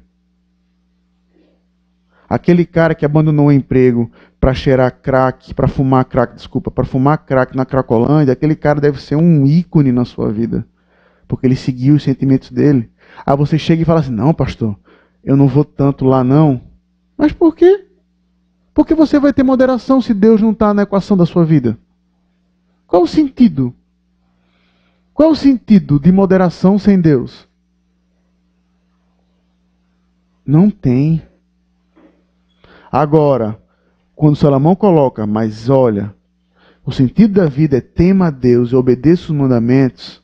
Speaker 1: Aquele cara que abandonou o emprego para cheirar crack, para fumar crack na Cracolândia, aquele cara deve ser um ícone na sua vida, porque ele seguiu os sentimentos dele. Aí você chega e fala assim, não, pastor, eu não vou tanto lá não. Mas por quê? Porque você vai ter moderação se Deus não está na equação da sua vida. Qual o sentido? Qual o sentido de moderação sem Deus? Não tem. Agora, quando Salomão coloca, mas olha, o sentido da vida é tema a Deus e obedeça os mandamentos,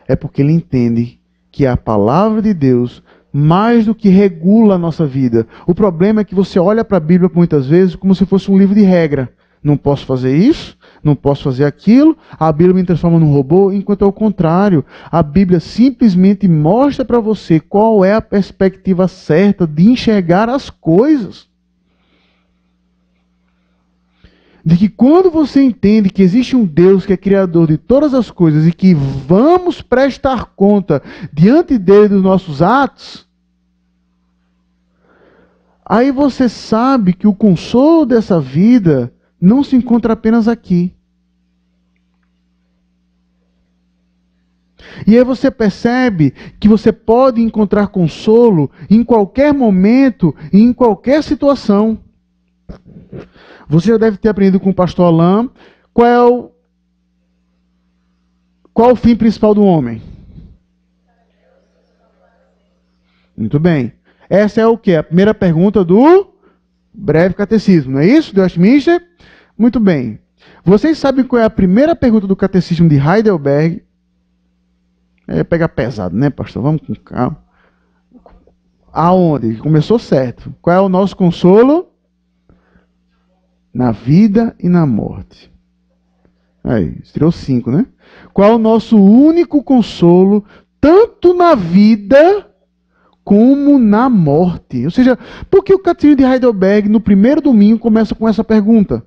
Speaker 1: é porque ele entende que a palavra de Deus mais do que regula a nossa vida. O problema é que você olha para a Bíblia muitas vezes como se fosse um livro de regra. Não posso fazer isso, não posso fazer aquilo, a Bíblia me transforma num robô, enquanto é o contrário. A Bíblia simplesmente mostra para você qual é a perspectiva certa de enxergar as coisas. De que quando você entende que existe um Deus que é criador de todas as coisas e que vamos prestar conta diante dele dos nossos atos, aí você sabe que o consolo dessa vida não se encontra apenas aqui. E aí você percebe que você pode encontrar consolo em qualquer momento e em qualquer situação. Você já deve ter aprendido com o pastor Alain qual o fim principal do homem. Muito bem. Essa é o quê? A primeira pergunta do breve catecismo, não é isso? De Westminster? Muito bem. Vocês sabem qual é a primeira pergunta do catecismo de Heidelberg? É pegar pesado, né, pastor? Vamos com calma. Aonde? Começou certo. Qual é o nosso consolo? Na vida e na morte. Aí, tirou 5, né? Qual é o nosso único consolo, tanto na vida como na morte? Ou seja, por que o Catecismo de Heidelberg, no primeiro domingo, começa com essa pergunta?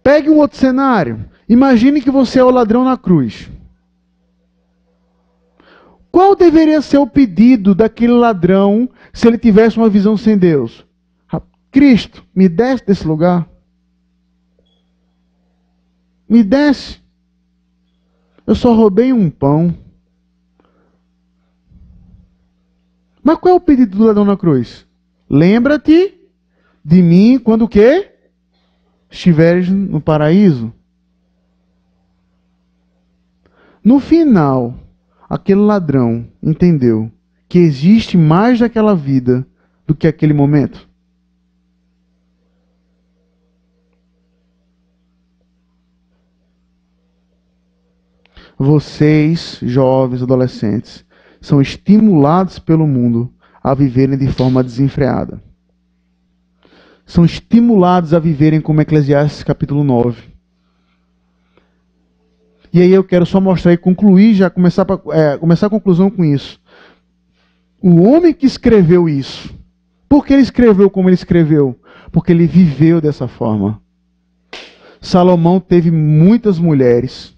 Speaker 1: Pegue um outro cenário. Imagine que você é o ladrão na cruz. Qual deveria ser o pedido daquele ladrão se ele tivesse uma visão sem Deus? Cristo, me desce desse lugar. Me desce. Eu só roubei um pão. Mas qual é o pedido do ladrão na cruz? Lembra-te de mim quando o quê? Estiveres no paraíso. No final, aquele ladrão entendeu que existe mais daquela vida do que aquele momento. Vocês, jovens, adolescentes, são estimulados pelo mundo a viverem de forma desenfreada. São estimulados a viverem como Eclesiastes capítulo 9. E aí eu quero só mostrar e concluir, já começar a conclusão com isso. O homem que escreveu isso, por que ele escreveu como ele escreveu? Porque ele viveu dessa forma. Salomão teve muitas mulheres.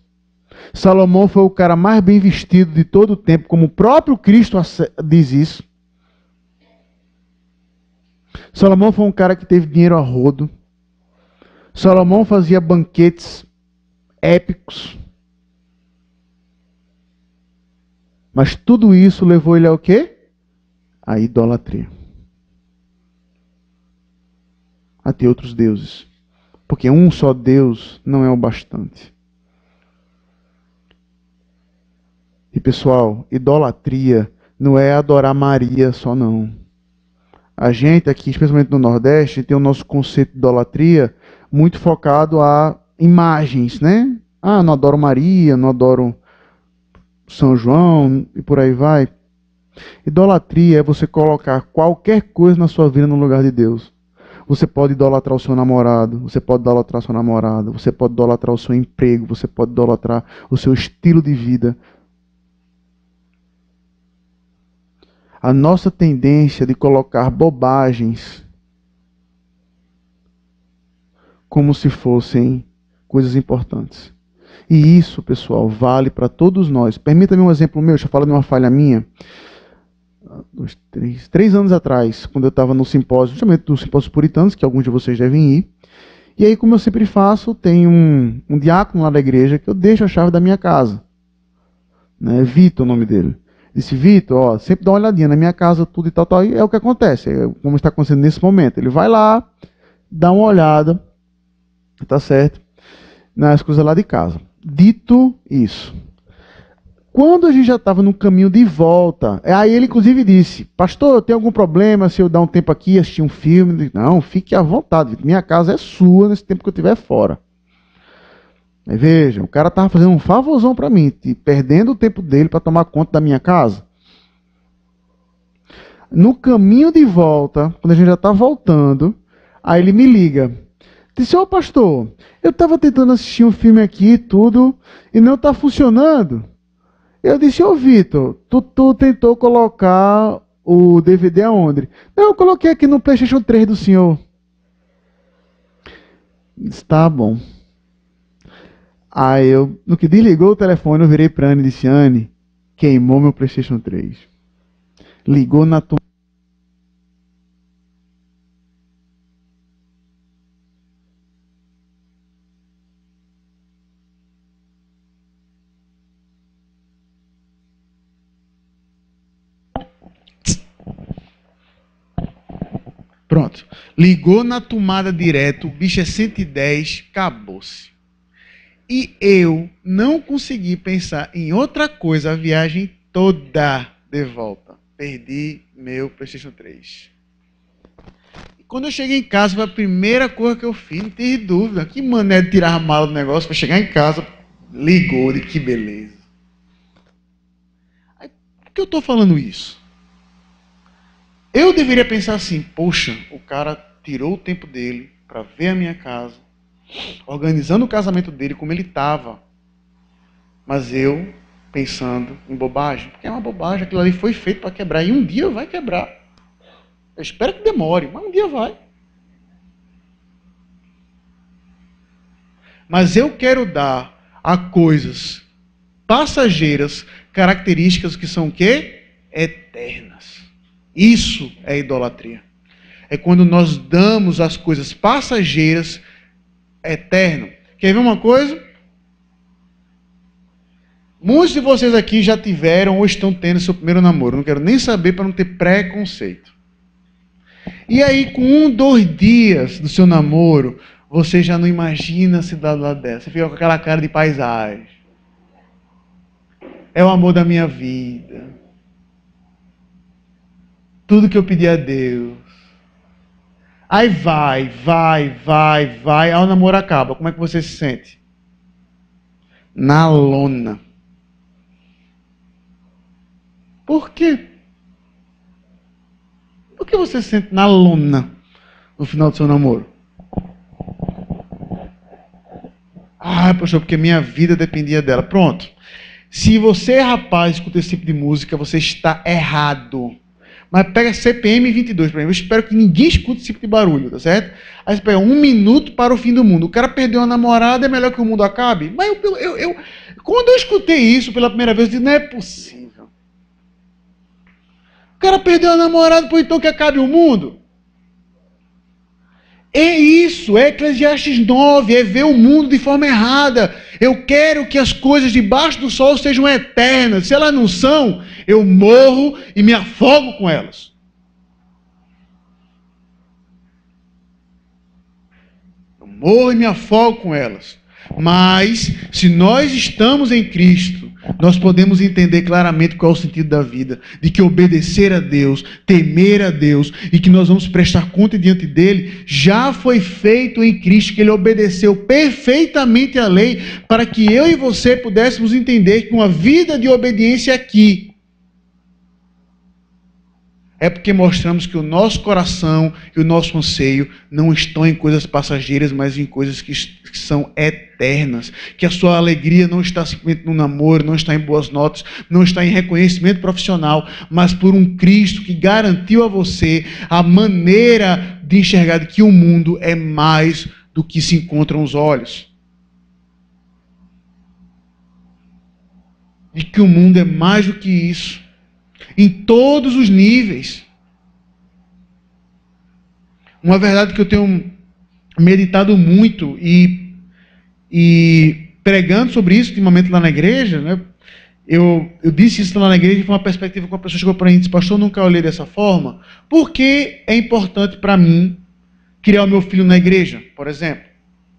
Speaker 1: Salomão foi o cara mais bem vestido de todo o tempo, como o próprio Cristo diz isso. Salomão foi um cara que teve dinheiro a rodo. Salomão fazia banquetes épicos. Mas tudo isso levou ele ao quê? A idolatria. A ter outros deuses. Porque um só Deus não é o bastante. E pessoal, idolatria não é adorar Maria só não. A gente aqui, especialmente no Nordeste, tem o nosso conceito de idolatria muito focado a imagens, né? Ah, não adoro Maria, não adoro São João e por aí vai. Idolatria é você colocar qualquer coisa na sua vida no lugar de Deus. Você pode idolatrar o seu namorado, você pode idolatrar a sua namorada, você pode idolatrar o seu emprego, você pode idolatrar o seu estilo de vida. a nossa tendência de colocar bobagens como se fossem coisas importantes. E isso, pessoal, vale para todos nós. Permita-me um exemplo meu, deixa eu falar de uma falha minha. 3 anos atrás, quando eu estava no simpósio, justamente dos simpósios puritanos, que alguns de vocês devem ir. E aí, como eu sempre faço, tem um diácono lá da igreja que eu deixo a chave da minha casa. Né? Vitor, o nome dele. Disse, Vitor, ó, sempre dá uma olhadinha na minha casa, tudo e tal, tal. E é o que acontece, é como está acontecendo nesse momento. Ele vai lá, dá uma olhada, tá certo, nas coisas lá de casa. Dito isso, quando a gente já estava no caminho de volta, aí ele inclusive disse, pastor, tem algum problema se eu dar um tempo aqui, assistir um filme? Eu disse, não, fique à vontade, minha casa é sua nesse tempo que eu estiver fora. Aí veja, o cara estava fazendo um favorzão para mim, perdendo o tempo dele para tomar conta da minha casa. No caminho de volta, quando a gente já está voltando, aí ele me liga. Disse, ô pastor, eu estava tentando assistir um filme aqui e tudo, e não está funcionando. Eu disse, ô Vitor, tu tentou colocar o DVD aonde? Não, eu coloquei aqui no PlayStation 3 do senhor. Disse, tá bom. Aí eu, no que desligou o telefone, eu virei para Anne e disse, Anne, queimou meu PlayStation 3. Ligou na tomada. Pronto. Ligou na tomada direto, o bicho é 110, acabou-se. E eu não consegui pensar em outra coisa a viagem toda de volta. Perdi meu PlayStation 3. E quando eu cheguei em casa, foi a primeira coisa que eu fiz, não tive dúvida. Que mané de tirar a mala do negócio para chegar em casa, ligou, de que beleza. Aí, por que eu estou falando isso? Eu deveria pensar assim, poxa, o cara tirou o tempo dele para ver a minha casa, organizando o casamento dele como ele estava. Mas eu pensando em bobagem, porque é uma bobagem, aquilo ali foi feito para quebrar e um dia vai quebrar. Eu espero que demore, mas um dia vai. Mas eu quero dar a coisas passageiras características que são o quê? Eternas. Isso é idolatria. É quando nós damos as coisas passageiras eterno. Quer ver uma coisa? Muitos de vocês aqui já tiveram ou estão tendo seu primeiro namoro. Não quero nem saber para não ter preconceito. E aí, com 1, 2 dias do seu namoro, você já não imagina a cidade lá dessa. Você fica com aquela cara de paisagem. É o amor da minha vida. Tudo que eu pedi a Deus. Aí vai. Aí o namoro acaba. Como é que você se sente? Na lona. Por quê? Por que você se sente na lona no final do seu namoro? Ah, poxa, porque minha vida dependia dela. Pronto. Se você é rapaz e escuta esse tipo de música, você está errado. Mas pega CPM 22 para mim. Eu espero que ninguém escute esse tipo de barulho, tá certo? Aí você pega 1 minuto para o fim do mundo. O cara perdeu uma namorada, é melhor que o mundo acabe? Mas quando eu escutei isso pela primeira vez, eu disse, não é possível. O cara perdeu uma namorada, por então que acabe o mundo? É isso, é Eclesiastes 9, é ver o mundo de forma errada. Eu quero que as coisas debaixo do sol sejam eternas. Se elas não são, eu morro e me afogo com elas. Eu morro e me afogo com elas. Mas, se nós estamos em Cristo, nós podemos entender claramente qual é o sentido da vida, de que obedecer a Deus, temer a Deus, e que nós vamos prestar conta diante dele, já foi feito em Cristo, que ele obedeceu perfeitamente a lei, para que eu e você pudéssemos entender que uma vida de obediência aqui É porque mostramos que o nosso coração e o nosso anseio não estão em coisas passageiras, mas em coisas que são eternas. Que a sua alegria não está simplesmente no namoro, não está em boas notas, não está em reconhecimento profissional, mas por um Cristo que garantiu a você a maneira de enxergar que o mundo é mais do que se encontram os olhos. De que o mundo é mais do que isso. Em todos os níveis. Uma verdade que eu tenho meditado muito e pregando sobre isso ultimamente lá na igreja, né? Eu disse isso lá na igreja de uma perspectiva que uma pessoa chegou para mim e disse: pastor, eu nunca olhei dessa forma. Por que é importante para mim criar o meu filho na igreja, por exemplo?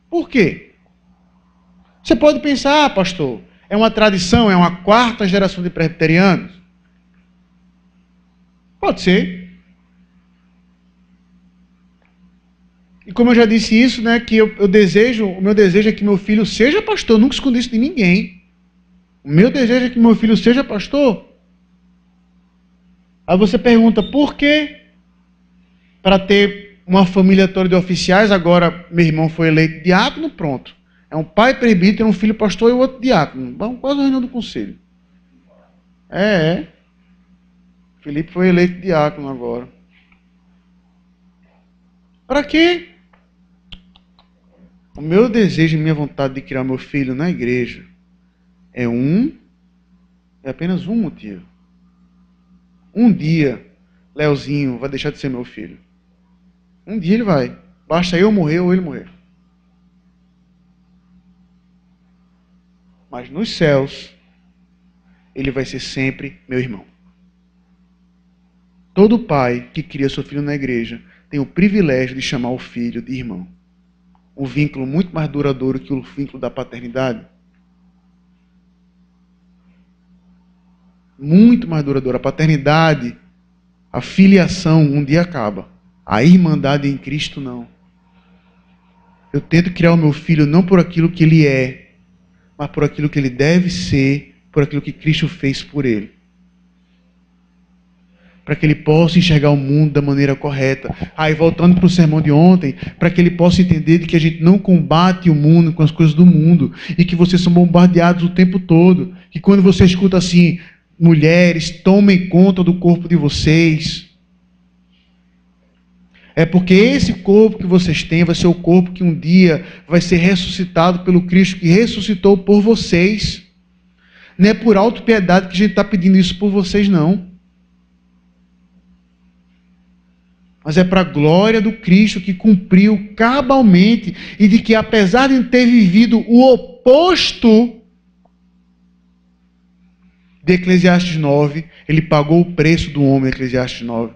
Speaker 1: Por quê? Você pode pensar, pastor, é uma tradição, é uma quarta geração de presbiterianos. Pode ser. E como eu já disse isso, né, que o meu desejo é que meu filho seja pastor. Eu nunca escondi isso de ninguém. O meu desejo é que meu filho seja pastor. Aí você pergunta, por quê? Para ter uma família toda de oficiais, agora meu irmão foi eleito diácono, pronto. É um pai presbítero, um filho pastor e o outro diácono. Vamos quase a reunião do conselho. É. Felipe foi eleito diácono agora. Para quê? O meu desejo e minha vontade de criar meu filho na igreja é apenas um motivo. Um dia, Leozinho vai deixar de ser meu filho. Um dia ele vai. Basta eu morrer ou ele morrer. Mas nos céus, ele vai ser sempre meu irmão. Todo pai que cria seu filho na igreja tem o privilégio de chamar o filho de irmão. Um vínculo muito mais duradouro que o vínculo da paternidade. Muito mais duradouro. A paternidade, a filiação, um dia acaba. A irmandade em Cristo, não. Eu tento criar o meu filho não por aquilo que ele é, mas por aquilo que ele deve ser, por aquilo que Cristo fez por ele. Para que ele possa enxergar o mundo da maneira correta. Aí, voltando para o sermão de ontem, para que ele possa entender de que a gente não combate o mundo com as coisas do mundo, e que vocês são bombardeados o tempo todo. Que quando você escuta assim, mulheres, tomem conta do corpo de vocês, é porque esse corpo que vocês têm vai ser o corpo que um dia vai ser ressuscitado pelo Cristo que ressuscitou por vocês. Não é por autopiedade que a gente está pedindo isso por vocês, não. Mas é para a glória do Cristo que cumpriu cabalmente e de que, apesar de ter vivido o oposto de Eclesiastes 9, ele pagou o preço do homem, Eclesiastes 9.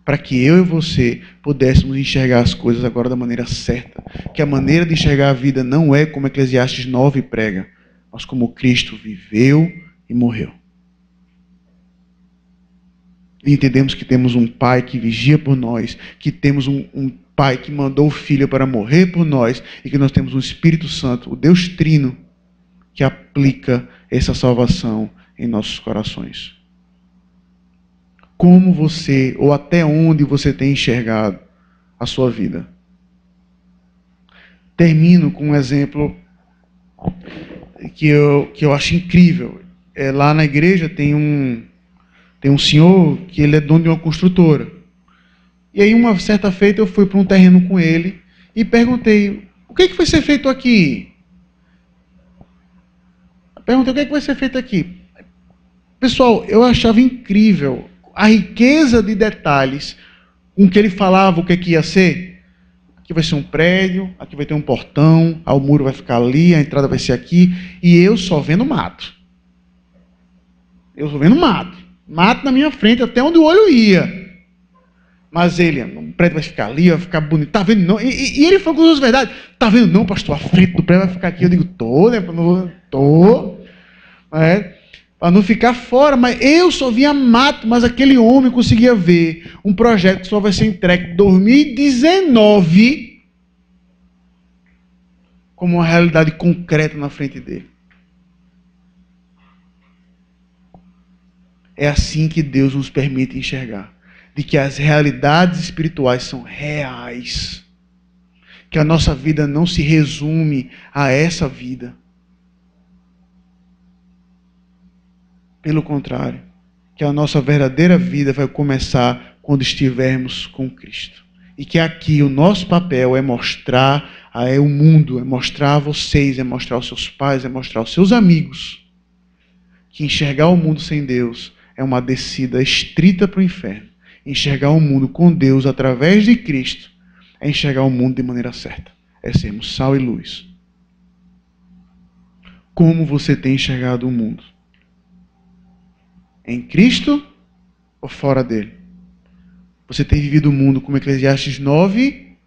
Speaker 1: Para que eu e você pudéssemos enxergar as coisas agora da maneira certa. Que a maneira de enxergar a vida não é como Eclesiastes 9 prega, mas como Cristo viveu e morreu. E entendemos que temos um Pai que vigia por nós, que temos um Pai que mandou o Filho para morrer por nós, e que nós temos um Espírito Santo, o Deus Trino, que aplica essa salvação em nossos corações. Como você, ou até onde você tem enxergado a sua vida? Termino com um exemplo que eu acho incrível. Lá na igreja tem um senhor que ele é dono de uma construtora. E aí, uma certa feita, eu fui para um terreno com ele e perguntei, o que vai ser feito aqui? Perguntei, o que vai ser feito aqui? Pessoal, eu achava incrível a riqueza de detalhes com que ele falava o que ia ser. Aqui vai ser um prédio, aqui vai ter um portão, o muro vai ficar ali, a entrada vai ser aqui, e eu só vendo mato. Eu só vendo mato. Mato na minha frente, até onde o olho ia. Mas ele, o prédio vai ficar ali, vai ficar bonito. Tá vendo não? E ele falou com as verdades. Tá vendo não, pastor? A frente do prédio vai ficar aqui. Eu digo, tô, né? Tô. Para não ficar fora. Mas eu só via mato, mas aquele homem conseguia ver um projeto que só vai ser entregue em 2019 como uma realidade concreta na frente dele. É assim que Deus nos permite enxergar. De que as realidades espirituais são reais. Que a nossa vida não se resume a essa vida. Pelo contrário, que a nossa verdadeira vida vai começar quando estivermos com Cristo. E que aqui o nosso papel é mostrar o mundo, é mostrar a vocês, é mostrar aos seus pais, é mostrar aos seus amigos que enxergar o mundo sem Deus é uma descida estrita para o inferno. Enxergar o mundo com Deus através de Cristo é enxergar o mundo de maneira certa. É sermos sal e luz. Como você tem enxergado o mundo? Em Cristo ou fora dele? Você tem vivido o mundo como Eclesiastes 9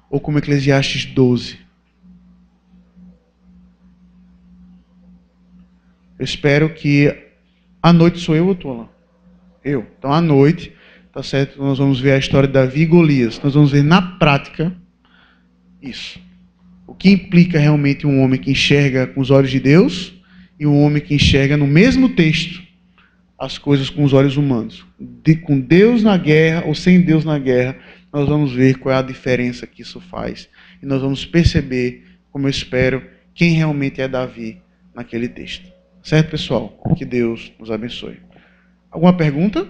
Speaker 1: ou como Eclesiastes 12? Eu espero que à noite sou eu ou tu, Alain? Eu. Então à noite, tá certo? Nós vamos ver a história de Davi e Golias. Nós vamos ver na prática isso. O que implica realmente um homem que enxerga com os olhos de Deus e um homem que enxerga no mesmo texto as coisas com os olhos humanos. Com Deus na guerra ou sem Deus na guerra, nós vamos ver qual é a diferença que isso faz. E nós vamos perceber, como eu espero, quem realmente é Davi naquele texto. Certo, pessoal? Que Deus nos abençoe. Alguma pergunta?